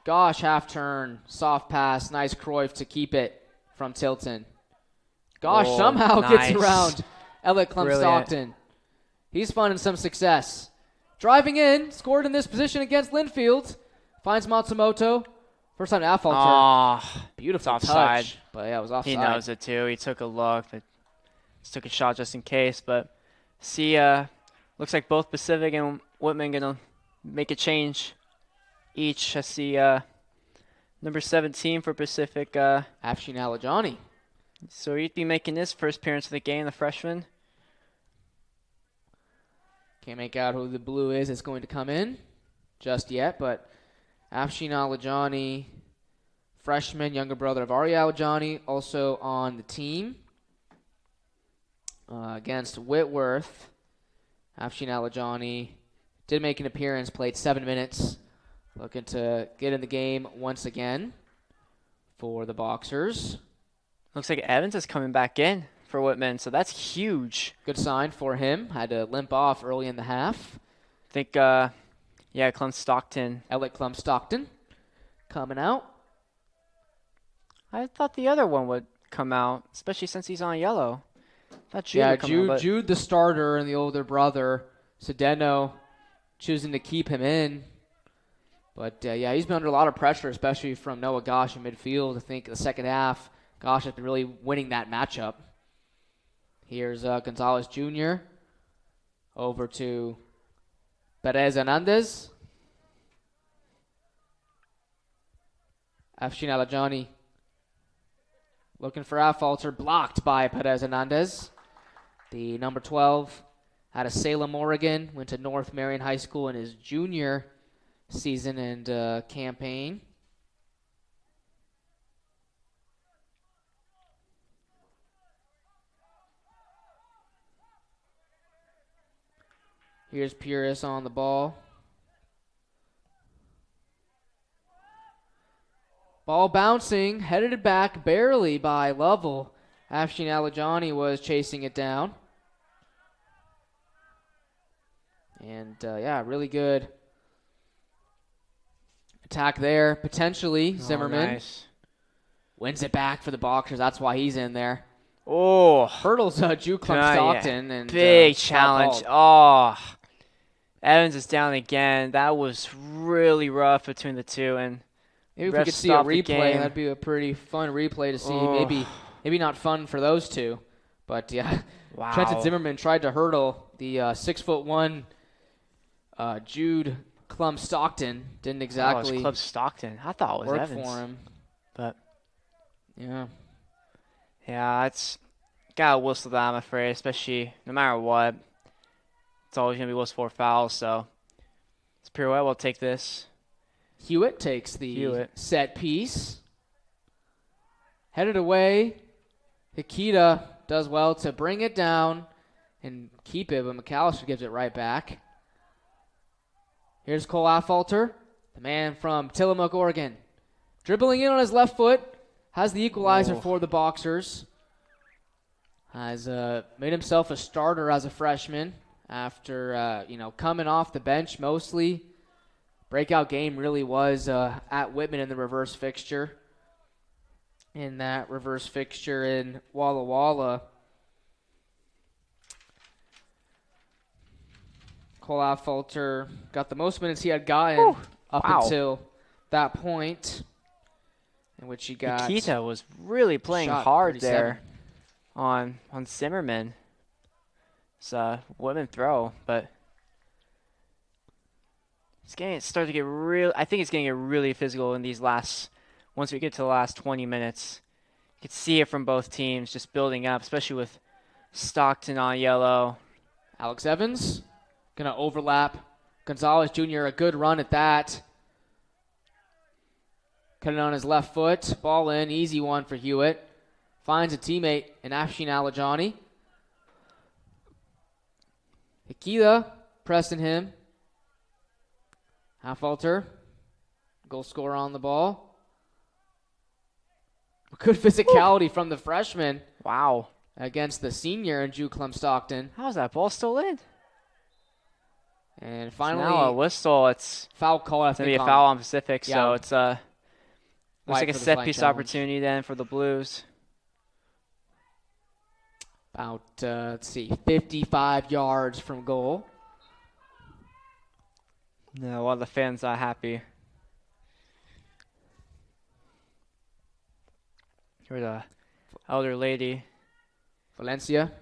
Gosh, half turn, soft pass, nice Cruyff to keep it from Tilton. Gosh, somehow nice. gets around Elliot Clem Brilliant. Stockton. He's finding some success. Driving in, scored in this position against Linfield. Finds Matsumoto. First time at fault. Beautiful it's offside. touch. But yeah, it was offside. He knows it too. He took a look, but just took a shot just in case. But see, looks like both Pacific and Whitman gonna make a change each. I see number 17 for Pacific. Afshin Alajani. So he'd be making his first appearance of the game, the freshman. Can't make out who the blue is that's going to come in just yet, but Afshin Alajani, freshman, younger brother of Ari Alajani, also on the team against Whitworth. Afshin Alajani did make an appearance, played 7 minutes, looking to get in the game once again for the Boxers. Looks like Evans is coming back in for Whitman, so that's huge. Good sign for him. Had to limp off early in the half. I think, yeah, Clem Stockton. Elliot Clem Stockton coming out. I thought the other one would come out, especially since he's on yellow. Thought Jude would come out, Jude the starter and the older brother. Sedeno choosing to keep him in. But, yeah, he's been under a lot of pressure, especially from Noah Gosh in midfield. I think the second half, Gosh has been really winning that matchup. Here's Gonzalez Jr. over to Perez Hernandez. Afshin Alajani looking for Afalter, blocked by Perez Hernandez. The number 12 out of Salem, Oregon, went to North Marion High School in his junior season and campaign. Here's Puris on the ball. Ball bouncing, headed it back barely by Lovell. Afshin Alajani was chasing it down. And, yeah, really good attack there. Potentially, Zimmerman nice. Wins it back for the Boxers. That's why he's in there. Oh. Hurdles Jude Clem Stockton. And big challenge. Oh. Evans is down again. That was really rough between the two. And maybe if we could see a replay, that'd be a pretty fun replay to see. Oh. Maybe not fun for those two. But, yeah, wow. Trenton Zimmerman tried to hurdle the 6'1" Jude Clem Stockton. Didn't exactly it was Clem Stockton. I thought it was work Evans. For him. But, yeah, it's got to whistle that, I'm afraid, especially no matter what. It's always going to be whistle for fouls, so it's Pirouette will take this. Hewitt takes the set piece. Headed away. Hikita does well to bring it down and keep it, but McAllister gives it right back. Here's Cole Afalter, the man from Tillamook, Oregon. Dribbling in on his left foot, has the equalizer for the Boxers. Has made himself a starter as a freshman after, coming off the bench mostly. Breakout game really was at Whitman in the reverse fixture. In that reverse fixture in Walla Walla. Cole Affolter got the most minutes he had gotten until that point, in which he got. Nikita was really playing hard there on Zimmerman. It's a Whitman throw, but it's starting to get real. I think it's going to get really physical in these once we get to the last 20 minutes. You can see it from both teams just building up, especially with Stockton on yellow. Alex Evans going to overlap Gonzalez Jr. A good run at that. Cutting on his left foot. Ball in. Easy one for Hewitt. Finds a teammate in Afshin Alajani. Hikida pressing him. Affolter. Goal scorer on the ball. Good physicality from the freshman. Wow. Against the senior in Jude Clem Stockton. How's that ball still in? And finally, so now a whistle. It's foul call. I think it's gonna be a foul on Pacific. Yeah. So it's looks like a set piece opportunity then for the Blues. About 55 yards from goal. No, a lot of the fans are happy. Here's a elder lady. Valencia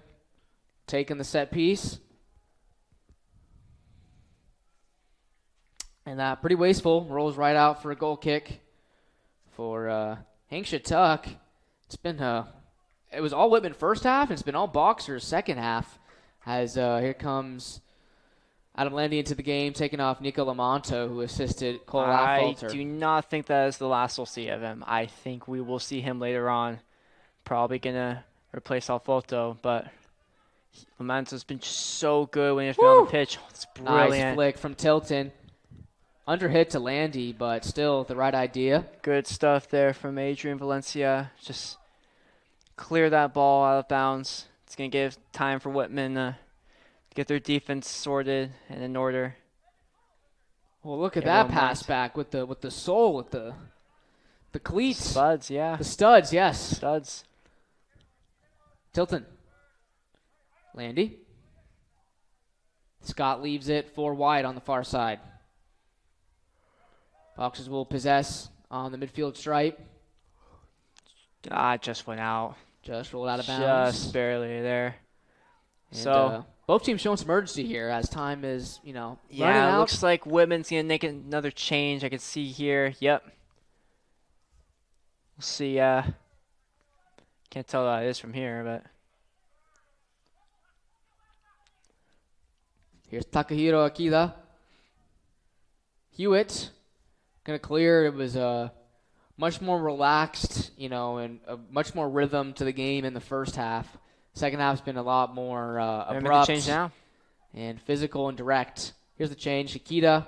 taking the set piece. And pretty wasteful. Rolls right out for a goal kick for Hank Shattuck. It's been it was all Whitman first half, and it's been all Boxers second half. As here comes Adam Landy into the game, taking off Nico Lamonto, who assisted Cole Affolter. I do not think that is the last we'll see of him. I think we will see him later on. Probably going to replace Alfolto, but Lamonto's been so good when he's been on the pitch. It's brilliant. Nice flick from Tilton. Underhit to Landy, but still the right idea. Good stuff there from Adrian Valencia. Just clear that ball out of bounds. It's going to give time for Whitman to get their defense sorted and in order. Well, look at that pass back with the sole, with the cleats. Studs, yeah. The studs, yes. Studs. Tilton. Landy. Scott leaves it 4 wide on the far side. Boxers will possess on the midfield stripe. Just went out. Just rolled out of bounds. Just barely there. And, so both teams showing some urgency here as time is, running out. Yeah, it looks like Whitman's going to make another change. I can see here. Yep. We'll see. Can't tell that it is from here, but. Here's Takahiro Akida. Hewitt going to clear. It was much more relaxed, and much more rhythm to the game in the first half. Second half's been a lot more abrupt change now. And physical and direct. Here's the change. Akita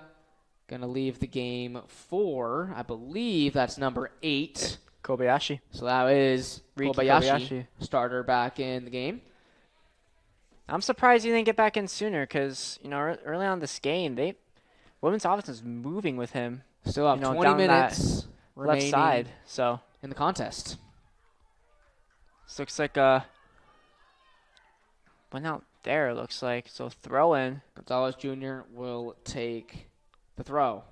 going to leave the game for, I believe that's number 8. Kobayashi. So that is Kobayashi, starter back in the game. I'm surprised he didn't get back in sooner because, early on this game, Women's offense is moving with him. Still have 20 minutes left side. So in the contest. This looks like went out there, it looks like. So throw in. Gonzalez Jr. will take the throw.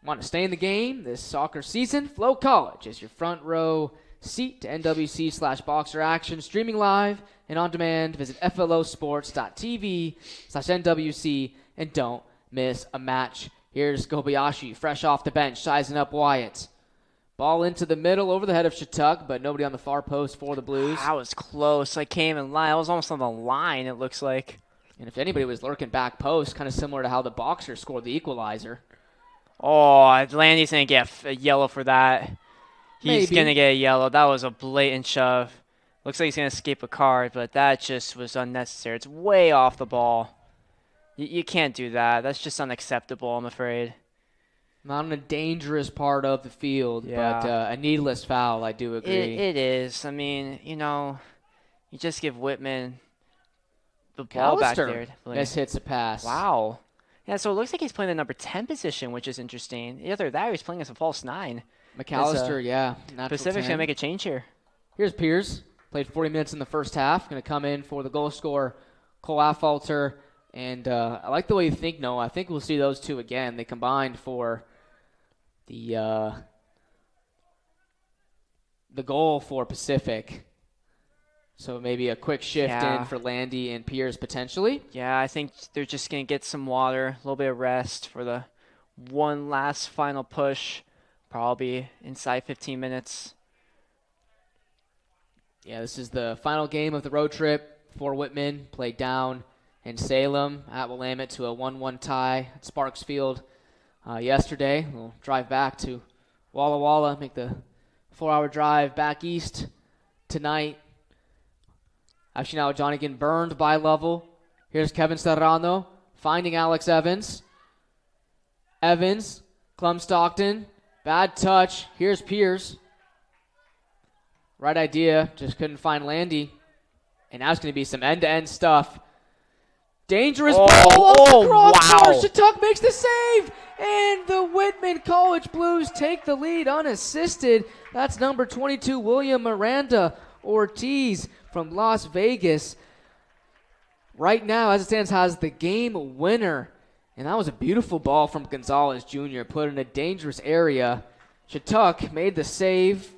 Want to stay in the game this soccer season? Flow College is your front row seat to NWC/Boxer action. Streaming live and on demand. Visit FLOsports.tv/NWC and don't miss a match. Here's Kobayashi, fresh off the bench, sizing up Wyatt. Ball into the middle, over the head of Shattuck, but nobody on the far post for the Blues. That was close. I came in line. I was almost on the line, it looks like. And if anybody was lurking back post, kind of similar to how the Boxers scored the equalizer. Oh, Landy's going to get a yellow for that. He's going to get a yellow. That was a blatant shove. Looks like he's going to escape a card, but that just was unnecessary. It's way off the ball. You can't do that. That's just unacceptable, I'm afraid. Not in a dangerous part of the field, but a needless foul, I do agree. It is. I mean, you just give Whitman the ball back McAllister there. hits a pass. Wow. Yeah, so it looks like he's playing the number 10 position, which is interesting. Either that or he's playing as a false 9. McAllister, yeah. Pacific's going to make a change here. Here's Pierce. Played 40 minutes in the first half. Going to come in for the goal scorer, Cole Affolter. And I like the way you think, Noah. I think we'll see those two again. They combined for the goal for Pacific. So maybe a quick shift in for Landy and Pierce potentially. Yeah, I think they're just going to get some water, a little bit of rest for the one last final push, probably inside 15 minutes. Yeah, this is the final game of the road trip for Whitman. Played down in Salem at Willamette to a 1-1 tie at Sparks Field yesterday. We'll drive back to Walla Walla, make the 4-hour drive back east tonight. Actually, now Johnny getting burned by Lovell. Here's Kevin Serrano finding Alex Evans. Evans, Clem Stockton, bad touch. Here's Pierce. Right idea, just couldn't find Landy. And now it's going to be some end-to-end stuff. Dangerous ball off the crossbar. Wow. Shattuck makes the save. And the Whitman College Blues take the lead unassisted. That's number 22, William Miranda Ortiz from Las Vegas. Right now, as it stands, has the game winner. And that was a beautiful ball from Gonzalez Jr. put in a dangerous area. Shattuck made the save.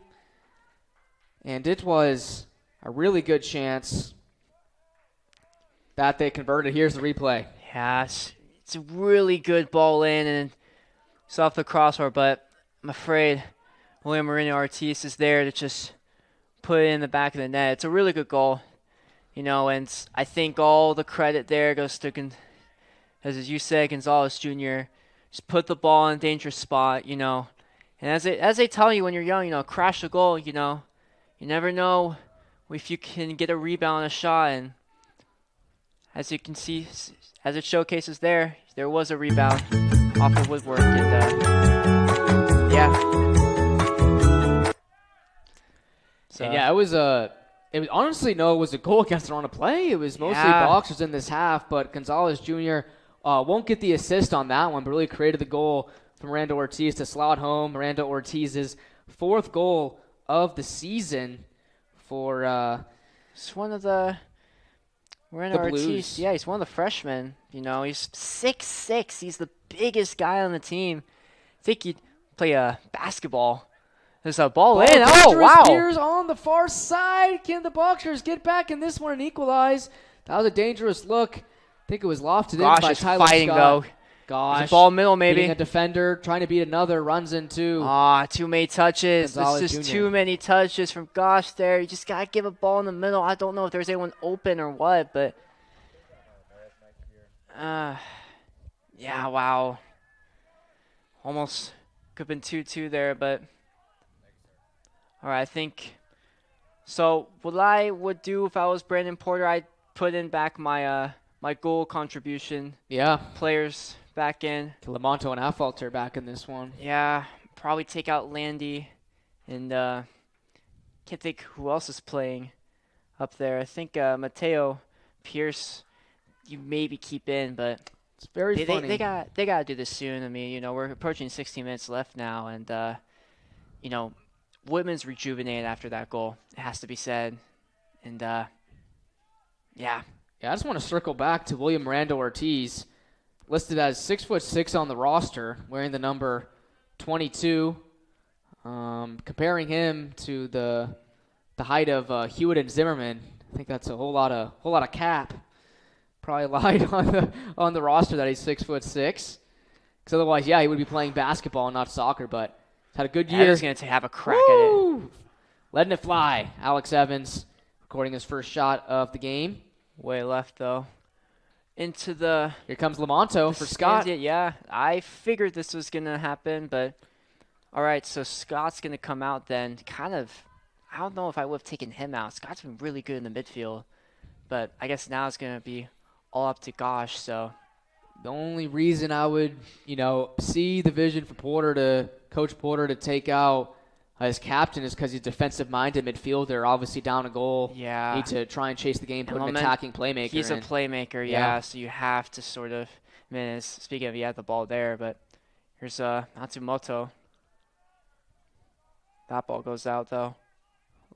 And it was a really good chance that they converted. Here's the replay. Yeah, it's a really good ball in and it's off the crossbar, but I'm afraid William Marino Ortiz is there to just put it in the back of the net. It's a really good goal, and I think all the credit there goes to, as you said, Gonzalez Jr. Just put the ball in a dangerous spot, and as they tell you when you're young, crash the goal, you never know if you can get a rebound on a shot, and as you can see, as it showcases there was a rebound off of Woodwork, and So, and it was honestly, no, it was a goal against the run of play. It was mostly boxers in this half, but Gonzalez Jr. Won't get the assist on that one, but really created the goal for Miranda Ortiz to slot home. Miranda Ortiz's 4th goal of the season for it's one of the Miranda Ortiz. Blues. Yeah, he's one of the freshmen. He's 6'6". He's the biggest guy on the team. I think he'd play basketball. There's a ball in. Oh, wow. Spears on the far side. Can the Boxers get back in this one and equalize? That was a dangerous look. I think it was lofted in by Tyler fighting, Scott. Though. Gosh. Ball middle, maybe. Beating a defender, trying to beat another, runs into. Too many touches. Gonzalez There's just Jr. too many touches from Gosh there. You just got to give a ball in the middle. I don't know if there's anyone open or what, but. Yeah, wow. Almost could have been 2-2 there, but. All right, I think. So what I would do if I was Brandon Porter, I'd put in back my my goal contribution. Yeah. Players back in. Lamonto and Affolter back in this one. Yeah, probably take out Landy, and can't think who else is playing up there. I think Mateo Pierce, you maybe keep in, but it's very funny. They gotta do this soon. I mean, we're approaching 16 minutes left now, and Whitman's rejuvenated after that goal. It has to be said. And, yeah. Yeah, I just want to circle back to William Miranda Ortiz, listed as 6'6" on the roster, wearing the number 22. Comparing him to the height of Hewitt and Zimmerman, I think that's a whole lot of cap. Probably lied on the roster that he's 6'6". Because otherwise, he would be playing basketball and not soccer, but had a good year. He's going to have a crack at it. Letting it fly. Alex Evans recording his first shot of the game. Way left, though. Into the... Here comes Lamonto for Scott. Yeah, I figured this was going to happen, but... All right, so Scott's going to come out then. Kind of... I don't know if I would have taken him out. Scott's been really good in the midfield. But I guess now it's going to be all up to Gosh, so... The only reason I would, see the vision for Coach Porter to take out his captain is because he's defensive-minded midfielder, obviously down a goal. Yeah. Need to try and chase the game, put an attacking playmaker He's in. a playmaker, yeah, so you have to sort of, speaking of, he had the ball there, but here's Matsumoto. That ball goes out, though.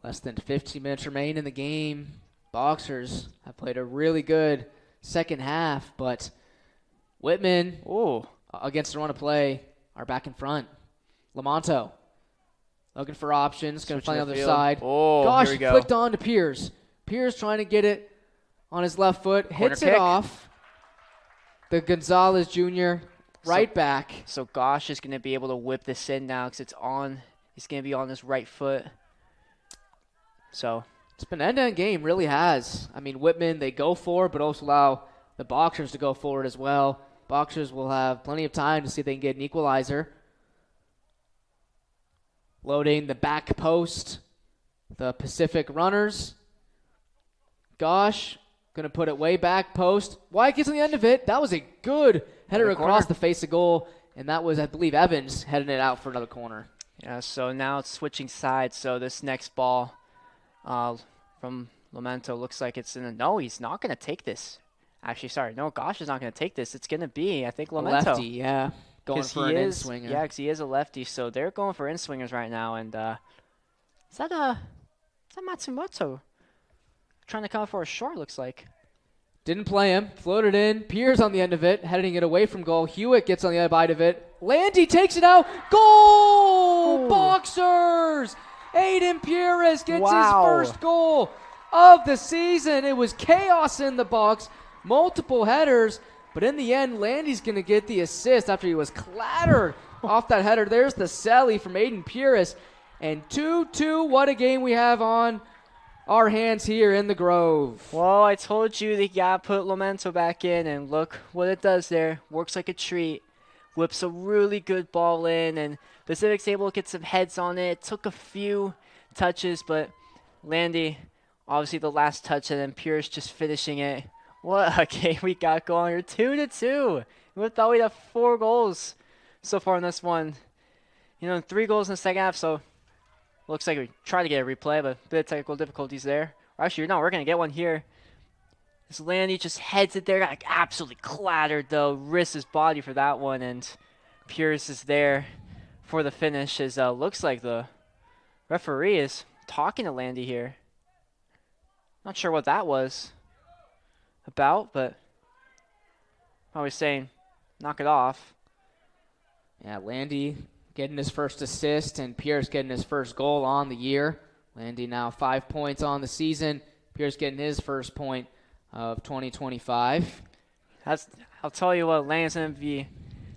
Less than 15 minutes remain in the game. Boxers have played a really good second half, but Whitman, against the run of play, are back in front. Lamonto looking for options, going to play on the other side. Gosh, here we go. flicked on to Piers. Piers trying to get it on his left foot, hits it off. The Gonzalez Jr. right back. So Gosh is going to be able to whip this in now because it's going to be on his right foot. So it's been an end-to-end game, really has. I mean, Whitman, they go for it, but also allow the Boxers to go forward as well. Boxers will have plenty of time to see if they can get an equalizer. Loading the back post, the Pacific runners. Gosh, going to put it way back post. White gets on the end of it. That was a good header across the face of goal, and that was, I believe, Evans heading it out for another corner. Yeah, so now it's switching sides. So this next ball from Lamento looks like it's in a... No, he's not going to take this. Actually, sorry. No, Gosh is not going to take this. It's going to be, I think, Lamento. Lefty, yeah. Going for an in-swinger. Yeah, because he is a lefty, so they're going for in-swingers right now. And is that Matsumoto trying to come for a short, looks like. Didn't play him. Floated in. Piers on the end of it, heading it away from goal. Hewitt gets on the other side of it. Landy takes it out. Goal! Boxers! Aiden Piers gets his first goal of the season. It was chaos in the box. Multiple headers. But in the end, Landy's going to get the assist after he was clattered off that header. There's the celly from Aiden Puris. And 2-2, what a game we have on our hands here in the Grove. Well, I told you that you got to put Lamento back in, and look what it does there. Works like a treat. Whips a really good ball in, and Pacific's able to get some heads on it. It took a few touches, but Landy, obviously the last touch, and then Puris just finishing it. What a game we got going here. 2-2. We thought we'd have 4 goals so far in this one. 3 goals in the second half, so looks like we tried to get a replay, but a bit of technical difficulties there. Actually, no, we're going to get one here. This Landy just heads it there. Got absolutely clattered, though. Risks his body for that one, and Pierce is there for the finish. As looks like the referee is talking to Landy here. Not sure what that was about, but probably saying knock it off. Yeah, Landy getting his first assist and Pierce getting his first goal on the year. Landy now 5 points on the season. Pierce getting his first point of 2025. I'll tell you what, Landy's going to be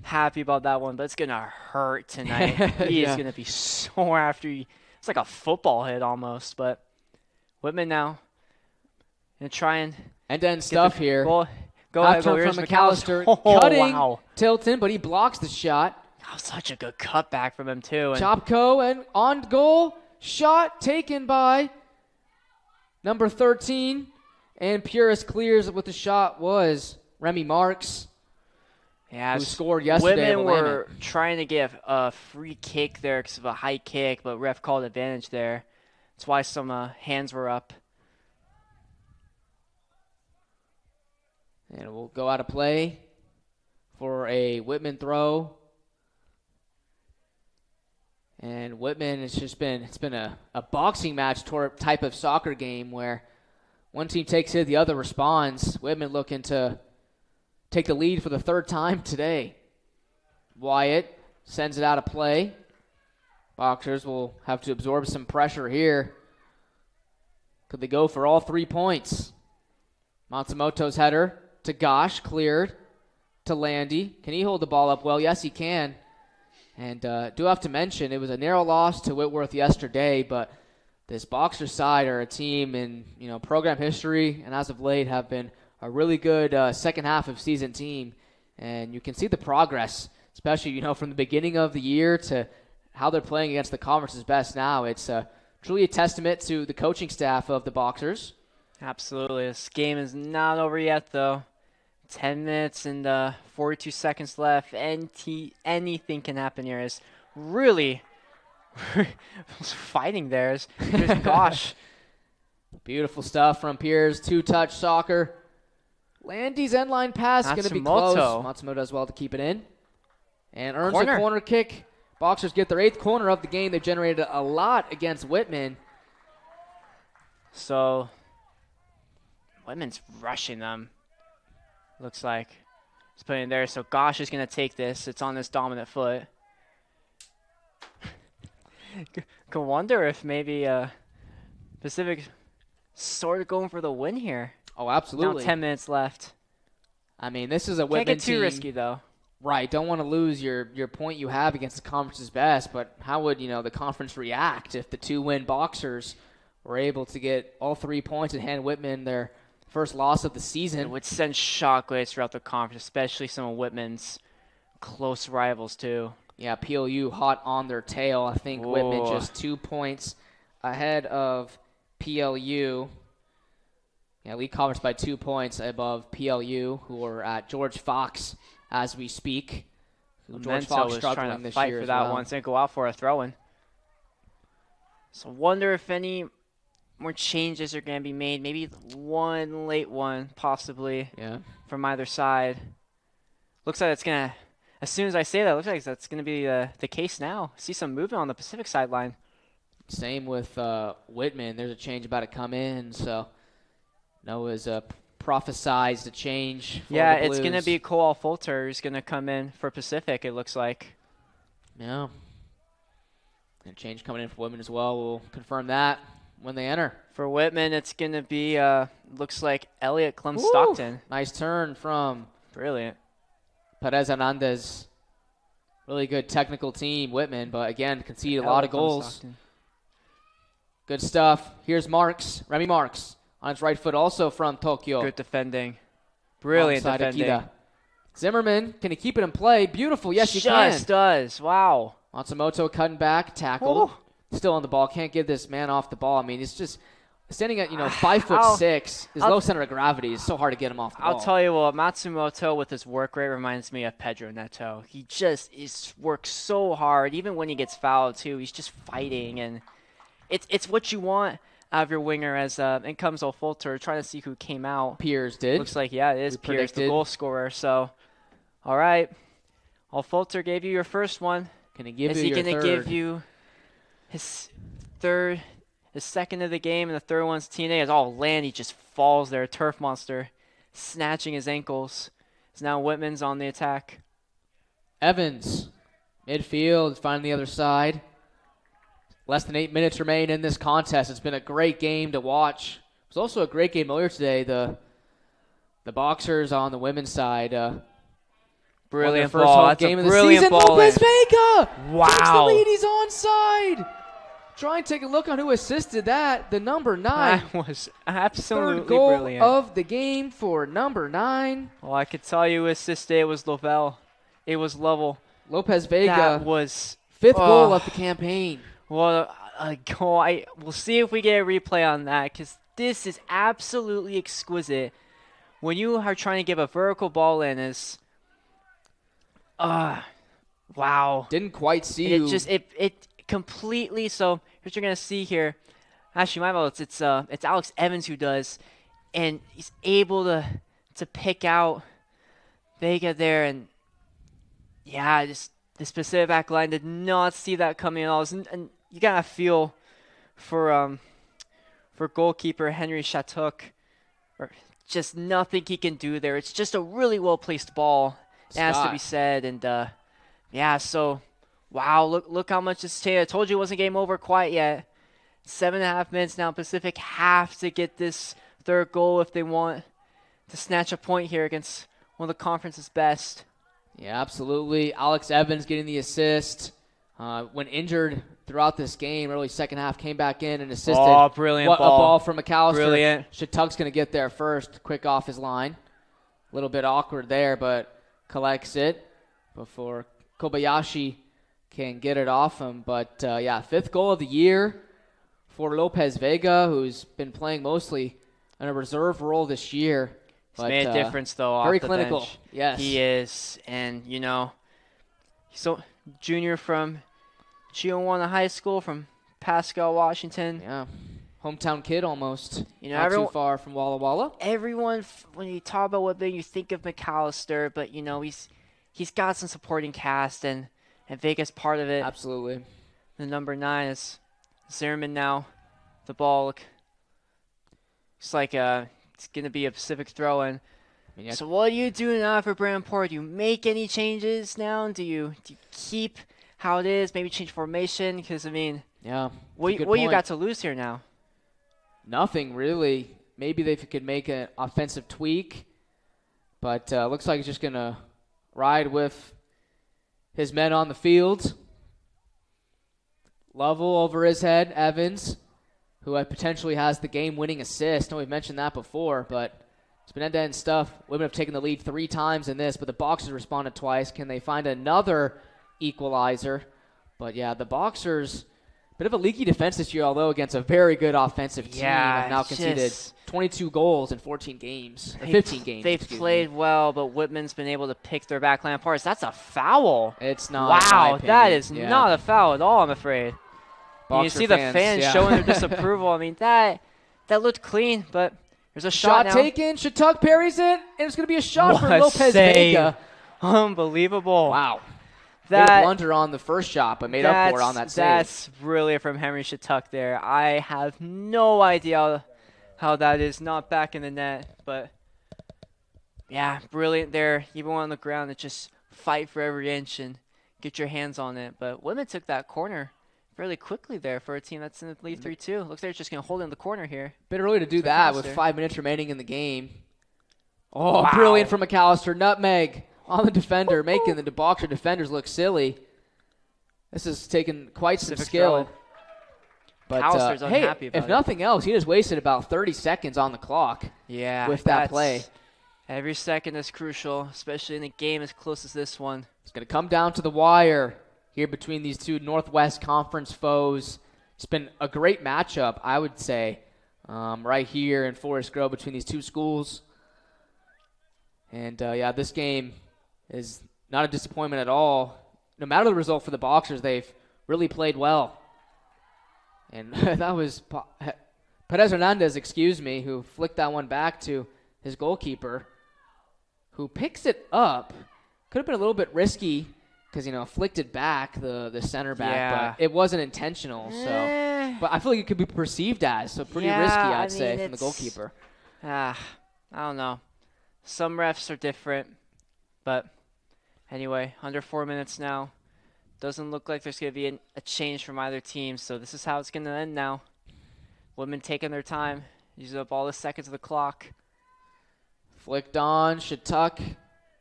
happy about that one, but it's going to hurt tonight. He is going to be sore after it's like a football hit almost, but Whitman now going to try and end stuff here. Go ahead, from McAllister. Cutting Tilton, but he blocks the shot. That was such a good cutback from him, too. Chopko, and on goal. Shot taken by number 13. And Puris clears what the shot was. Remy Marks, who scored yesterday. Women were trying to give a free kick there because of a high kick, but ref called advantage there. That's why some hands were up. And we'll go out of play for a Whitman throw. And Whitman, it's been a boxing match type of soccer game where one team takes it, the other responds. Whitman looking to take the lead for the third time today. Wyatt sends it out of play. Boxers will have to absorb some pressure here. Could they go for all 3 points? Matsumoto's header to Gosh, cleared to Landy. Can he hold the ball up well? Yes, he can. And do have to mention, it was a narrow loss to Whitworth yesterday, but this Boxer side are a team in program history, and as of late have been a really good second half of season team. And you can see the progress, especially from the beginning of the year to how they're playing against the conference's best now. It's truly a testament to the coaching staff of the Boxers. Absolutely. This game is not over yet, though. 10 minutes and 42 seconds left. Anything can happen here. It's really, was fighting there. There's Gosh. Beautiful stuff from Piers. 2-touch soccer. Landy's end line pass going to be close. Matsumoto does well to keep it in. And earns a corner kick. Boxers get their 8th corner of the game. They've generated a lot against Whitman. So, Whitman's rushing them. Looks like. He's putting it there. So, Gosh is going to take this. It's on this dominant foot. Can wonder if maybe Pacific sort of going for the win here. Oh, absolutely. Now 10 minutes left. I mean, this is a Whitman Can't get too team. risky, though. Right. Don't want to lose your point you have against the conference's best, but how would, the conference react if the 2-win Boxers were able to get all 3 points and hand Whitman their first loss of the season? It would send shockwaves throughout the conference, especially some of Whitman's close rivals, too. Yeah, PLU hot on their tail. I think Whitman just 2 points ahead of PLU. Yeah, lead conference by 2 points above PLU, who are at George Fox as we speak. George Fox was struggling trying to this fight year for as that well. one. It's going to go out for a throw-in. So wonder if any more changes are going to be made. Maybe one late one, possibly, from either side. Looks like it's going to, as soon as I say that, it looks like that's going to be the case now. See some movement on the Pacific sideline. Same with Whitman. There's a change about to come in, so Noah's prophesized a change for the Blues. It's going to be Cole Fulter who's going to come in for Pacific, it looks like. Yeah. And a change coming in for Whitman as well. We'll confirm that when they enter. For Whitman, it's going to be, looks like Elliot Clem-Stockton. Nice turn from Brilliant. Perez Hernandez. Really good technical team, Whitman, but again, conceded a lot of goals. Good stuff. Here's Remy Marks on his right foot, also from Tokyo. Good defending. Brilliant defending. Akita. Zimmerman, can he keep it in play? Beautiful. Yes, he Just can. does. Wow. Matsumoto cutting back, tackled. Still on the ball. Can't give this man off the ball. I mean, it's just standing at 5'6". His low center of gravity is so hard to get him off the ball. I'll tell you what, Matsumoto with his work rate reminds me of Pedro Neto. He just works so hard, even when he gets fouled too. He's just fighting, and it's what you want out of your winger. As in comes Fulter, trying to see who came out. Piers did. Looks like it is Piers, the goal scorer. So, all right, Fulter gave you your first one. Can he give is you he your gonna third? Give you his third? The second of the game, and the third one's TNA. As Landy just falls there, turf monster, snatching his ankles. It's now Whitman's on the attack. Evans, midfield, finding the other side. Less than 8 minutes remain in this contest. It's been a great game to watch. It was also a great game earlier today. The Boxers on the women's side. Brilliant first ball. home That's game a of the brilliant season. ball. Lopez Vega. Wow. Takes the lead. He's onside. Try and take a look on who assisted that. The number 9. That was absolutely third goal brilliant. of the game for number 9. Well, I could tell you assisted. It was Lovell. It was Lovell. Lopez Vega. That was 5th goal of the campaign. Well, we'll see if we get a replay on that, because this is absolutely exquisite. When you are trying to give a vertical ball in, wow. Didn't quite see you. It completely. So here's what you're gonna see here. Actually, my fault. It's Alex Evans who does, and he's able to pick out Vega there, and yeah, this Pacific back line did not see that coming at all. And you gotta feel for goalkeeper Henry Chatuk, or just nothing he can do there. It's just a really well placed ball. It has to be said, and yeah. So wow, look how much it's taken. I told you it wasn't game over quite yet. 7.5 minutes now. Pacific have to get this third goal if they want to snatch a point here against one of the conference's best. Yeah, absolutely. Alex Evans getting the assist. When injured throughout this game, early second half, came back in and assisted. Oh, brilliant ball. A ball from McAllister. Brilliant. Chatuk's going to get there first, quick off his line. A little bit awkward there, but collects it before Kobayashi can get it off him. But, yeah, 5th goal of the year for Lopez Vega, who's been playing mostly in a reserve role this year. He's made a difference, though, very off the clinical. bench. Yes. He is. And, so junior from Chiawana High School from Pasco, Washington. Yeah. Hometown kid almost. You know, Not everyone, too far from Walla Walla. Everyone, when you talk about Whitman, you think of McAllister, but you know he's got some supporting cast, and Vegas part of it. Absolutely. The number 9 is Zimmerman now. The ball looks like it's gonna be a Pacific throw-in. So what do you do now for Brandonport? Do you make any changes now? Do you keep how it is? Maybe change formation? Because I mean, yeah. What you got to lose here now? Nothing really. Maybe they could make an offensive tweak, but looks like he's just gonna ride with his men on the field. Lovell over his head, Evans, who potentially has the game-winning assist. I know we've mentioned that before, but it's been end-to-end stuff. Women have taken the lead 3 times in this, but the Boxers responded twice. Can they find another equalizer? But yeah, the Boxers, bit of a leaky defense this year, although against a very good offensive team, have now conceded 22 goals in 14 games, or 15 games. They've played well, but Whitman's been able to pick their back line apart. That's a foul. It's not. Wow, that is not a foul at all, I'm afraid. You see the fans showing their disapproval. I mean, that looked clean, but there's a shot now. Taken. Shattuck parries it, and it's going to be a shot for Lopez save. Vega. Unbelievable. Wow. That blunder on the first shot, but made up for it on that save. That's brilliant from Henry Shattuck there. I have no idea how that is not back in the net, but yeah, brilliant there. Even on the ground, to just fight for every inch and get your hands on it. But Whitman took that corner fairly quickly there for a team that's in the lead 3-2. Looks like it's just going to hold in the corner here. Bit early to do that with 5 minutes remaining in the game. Oh, wow. Brilliant from McAllister. Nutmeg on the defender, making the Boxer defenders look silly. This has taken quite some skill. But unhappy about if nothing else, he just wasted about 30 seconds on the clock. Yeah, with that play. Every second is crucial, especially in a game as close as this one. It's going to come down to the wire here between these two Northwest Conference foes. It's been a great matchup, I would say, right here in Forest Grove between these two schools. And, yeah, this game is not a disappointment at all. No matter the result for the Boxers, they've really played well. And that was Perez Hernandez, who flicked that one back to his goalkeeper, who picks it up. Could have been a little bit risky because, flicked it back, the center back, but it wasn't intentional. So, but I feel like it could be perceived as, so pretty risky, I'd say, from the goalkeeper. I don't know. Some refs are different, but anyway, under 4 minutes now. Doesn't look like there's going to be a change from either team, so this is how it's going to end now. Women taking their time, using up all the seconds of the clock. Flicked on, Shattuck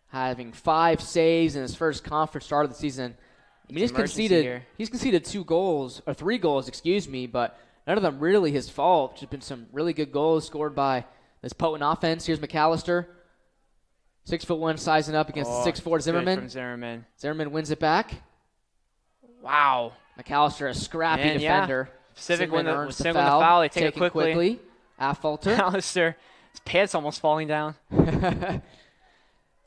having 5 saves in his first conference start of the season. I mean, he's conceded 3 goals, but none of them really his fault. Just been some really good goals scored by this potent offense. Here's McAllister. 6'1", sizing up against the 6'4" Zimmerman. Zimmerman wins it back. Wow. McAllister, a scrappy defender. Pacific win the foul. They take it quickly. Affolter. McAllister, his pants almost falling down.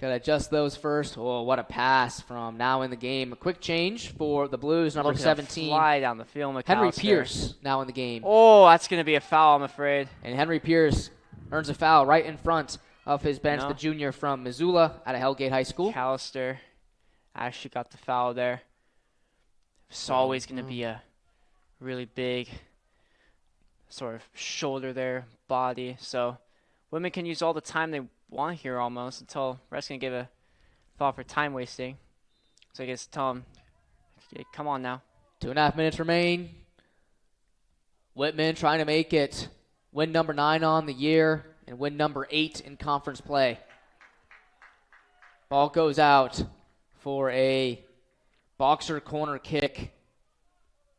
Got to adjust those first. Oh, what a pass from now in the game. A quick change for the Blues, number 17. Fly down the field, McAllister. Henry Pierce now in the game. Oh, that's going to be a foul, I'm afraid. And Henry Pierce earns a foul right in front of his bench, the junior from Missoula out of Hellgate High School. McAllister actually got the foul there. It's always going to be a really big sort of shoulder there, body. So women can use all the time they want here almost until ref's going to give a foul for time wasting. So I guess tell them, come on now. 2.5 minutes remain. Whitman trying to make it win number 9 on the year and win number 8 in conference play. Ball goes out for a Boxer corner kick.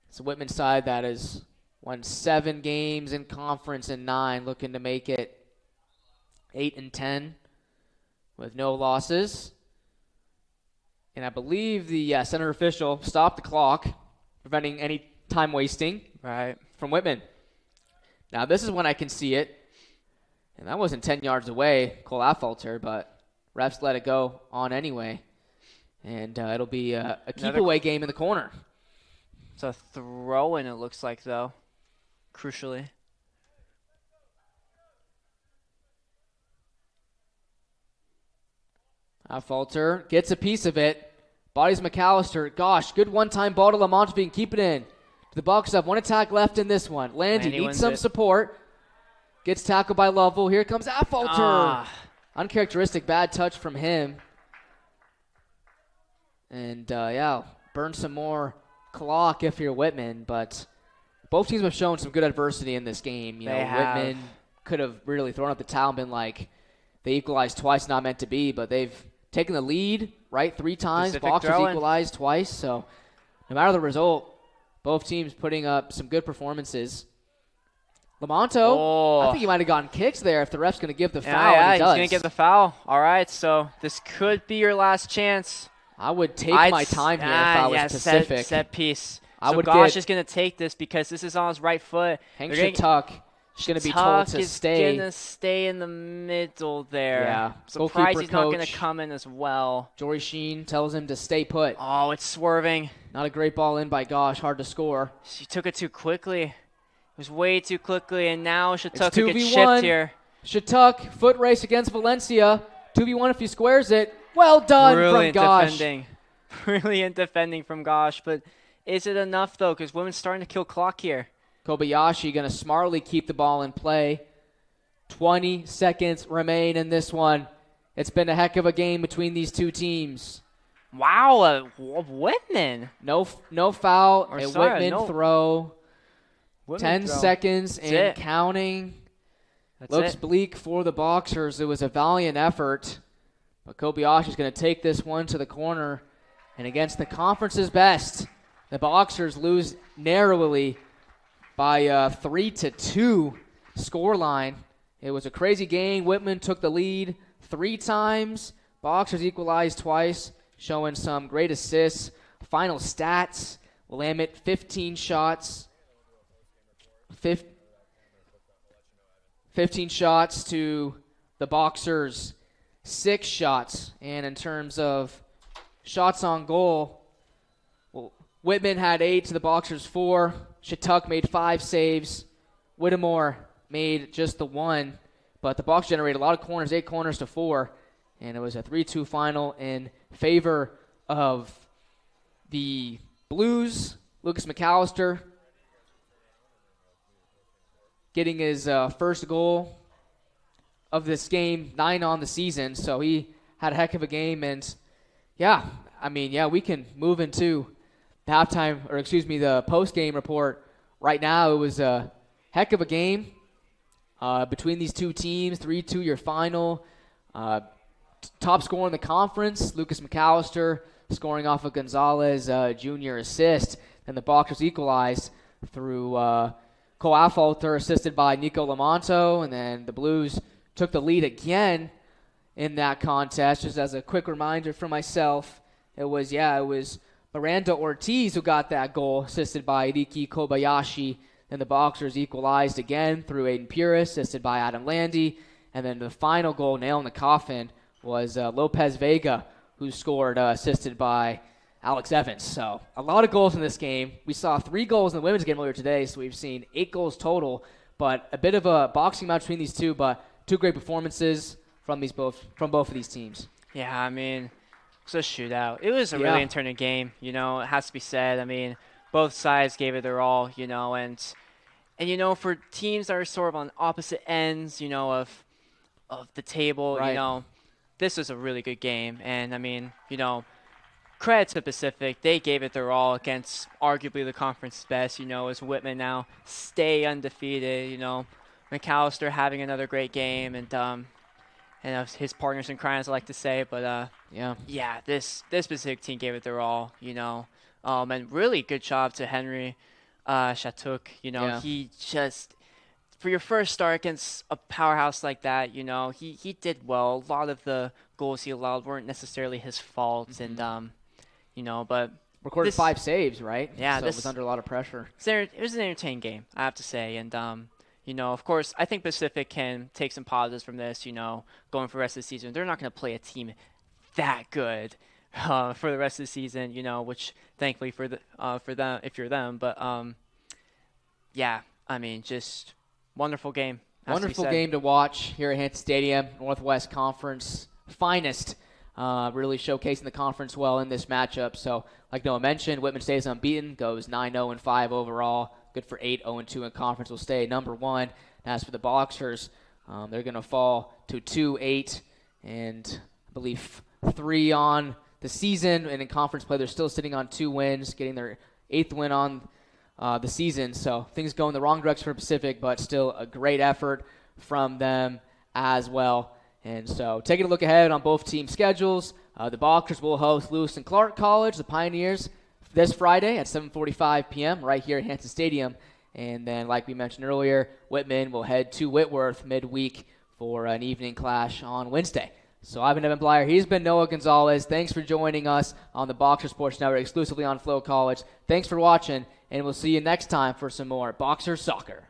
It's a Whitman side that has won 7 games in conference and 9, looking to make it 8-10 with no losses. And I believe the center official stopped the clock, preventing any time wasting from Whitman. Now this is when I can see it. And that wasn't 10 yards away, Cole Affolter, but refs let it go on anyway. And it'll be a keep-away game in the corner. It's a throw in, it looks like, though, crucially. Falter gets a piece of it. Bodies McAllister. Gosh, good one-time ball to Lamont if he can keep it in. The Bucks have one attack left in this one. Landy needs some support. Gets tackled by Lovell. Here comes Falter. Uncharacteristic bad touch from him. And, burn some more clock if you're Whitman. But both teams have shown some good adversity in this game. Whitman could have really thrown up the towel and been like, they equalized twice, not meant to be. But they've taken the lead, right, 3 times. Boxers equalized twice. So no matter the result, both teams putting up some good performances. Lamonto, I think he might have gotten kicked there if the ref's going to give the foul. Yeah, and he does. He's going to give the foul. All right, so this could be your last chance. I would take my time here if I was Pacific. Set piece. I would Gosh is going to take this because this is on his right foot. Hank Shattuck is going to be told to stay. He's going to stay in the middle there. Yeah. Surprised he's not going to come in as well. Jory Sheen tells him to stay put. Oh, it's swerving. Not a great ball in by Gosh. Hard to score. He took it too quickly. It was way too quickly, and now Shattuck could get chipped here. Shattuck, foot race against Valencia. 2v1 if he squares it. Well done from Gosh. Brilliant defending from Gosh, but is it enough, though? Because Women's starting to kill clock here. Kobayashi going to smartly keep the ball in play. 20 seconds remain in this one. It's been a heck of a game between these two teams. Wow, Whitman. No foul. Whitman throw. 10 seconds and counting. Looks bleak for the Boxers. It was a valiant effort. But Kobayashi's going to take this one to the corner. And against the conference's best, the Boxers lose narrowly by 3-2 scoreline. It was a crazy game. Whitman took the lead 3 times. Boxers equalized twice, showing some great assists. Final stats, Willamette 15 shots. 15 shots to the Boxers, 6 shots. And in terms of shots on goal, Whitman had 8 to the Boxers 4. Shattuck made 5 saves. Whittemore made just the 1. But the Boxers generated a lot of corners, 8 corners to 4. And it was a 3-2 final in favor of the Blues. Lucas McAllister getting his first goal of this game, 9 on the season. So he had a heck of a game. And, we can move into the post-game report right now. It was a heck of a game between these two teams, 3-2 your final. Top scorer in the conference, Lucas McAllister, scoring off of Gonzalez junior assist. And the Boxers equalized through Cole Affolter, assisted by Nico Lamonto, and then the Blues took the lead again in that contest. Just as a quick reminder for myself, it was Miranda Ortiz who got that goal, assisted by Riki Kobayashi. Then the Boxers equalized again through Aiden Pura, assisted by Adam Landy. And then the final goal, nail in the coffin, was Lopez Vega, who scored, assisted by Alex Evans. So a lot of goals in this game. We saw 3 goals in the women's game earlier today, so we've seen 8 goals total. But a bit of a boxing match between these two, but 2 great performances from both of these teams. Yeah, it was a shootout. It was a really entertaining game. It has to be said. Both sides gave it their all. And for teams that are sort of on opposite ends, of the table, right. This was a really good game. And credit to Pacific. They gave it their all against arguably the conference's best, as Whitman now stay undefeated, McAllister having another great game, and his partners in crime, as I like to say. But this Pacific team gave it their all, and really good job to Henry Shattuck. He just, for your first start against a powerhouse like that, he did well. A lot of the goals he allowed weren't necessarily his fault, and but recorded 5 saves, right? Yeah, so it was under a lot of pressure. It was an entertaining game, I have to say, and of course, I think Pacific can take some positives from this. Going for the rest of the season, they're not going to play a team that good for the rest of the season, which thankfully for them, if you're them. But yeah, I mean, just wonderful game. Wonderful game to watch here at Hanson Stadium. Northwest Conference finest, really showcasing the conference well in this matchup. So, like Noah mentioned, Whitman stays unbeaten, goes 9-0-5 overall. Good for 8-0-2 in conference. Will stay number 1. As for the Boxers, they're going to fall to 2-8 and I believe 3 on the season. And in conference play, they're still sitting on 2 wins, getting their 8th win on the season. So things go in the wrong direction for Pacific, but still a great effort from them as well. And so taking a look ahead on both team schedules, the Boxers will host Lewis and Clark College, the Pioneers, this Friday at 7:45 p.m. right here at Hanson Stadium. And then, like we mentioned earlier, Whitman will head to Whitworth midweek for an evening clash on Wednesday. So I've been Evan Blyer. He's been Noah Gonzalez. Thanks for joining us on the Boxer Sports Network, exclusively on Flow College. Thanks for watching, and we'll see you next time for some more Boxer Soccer.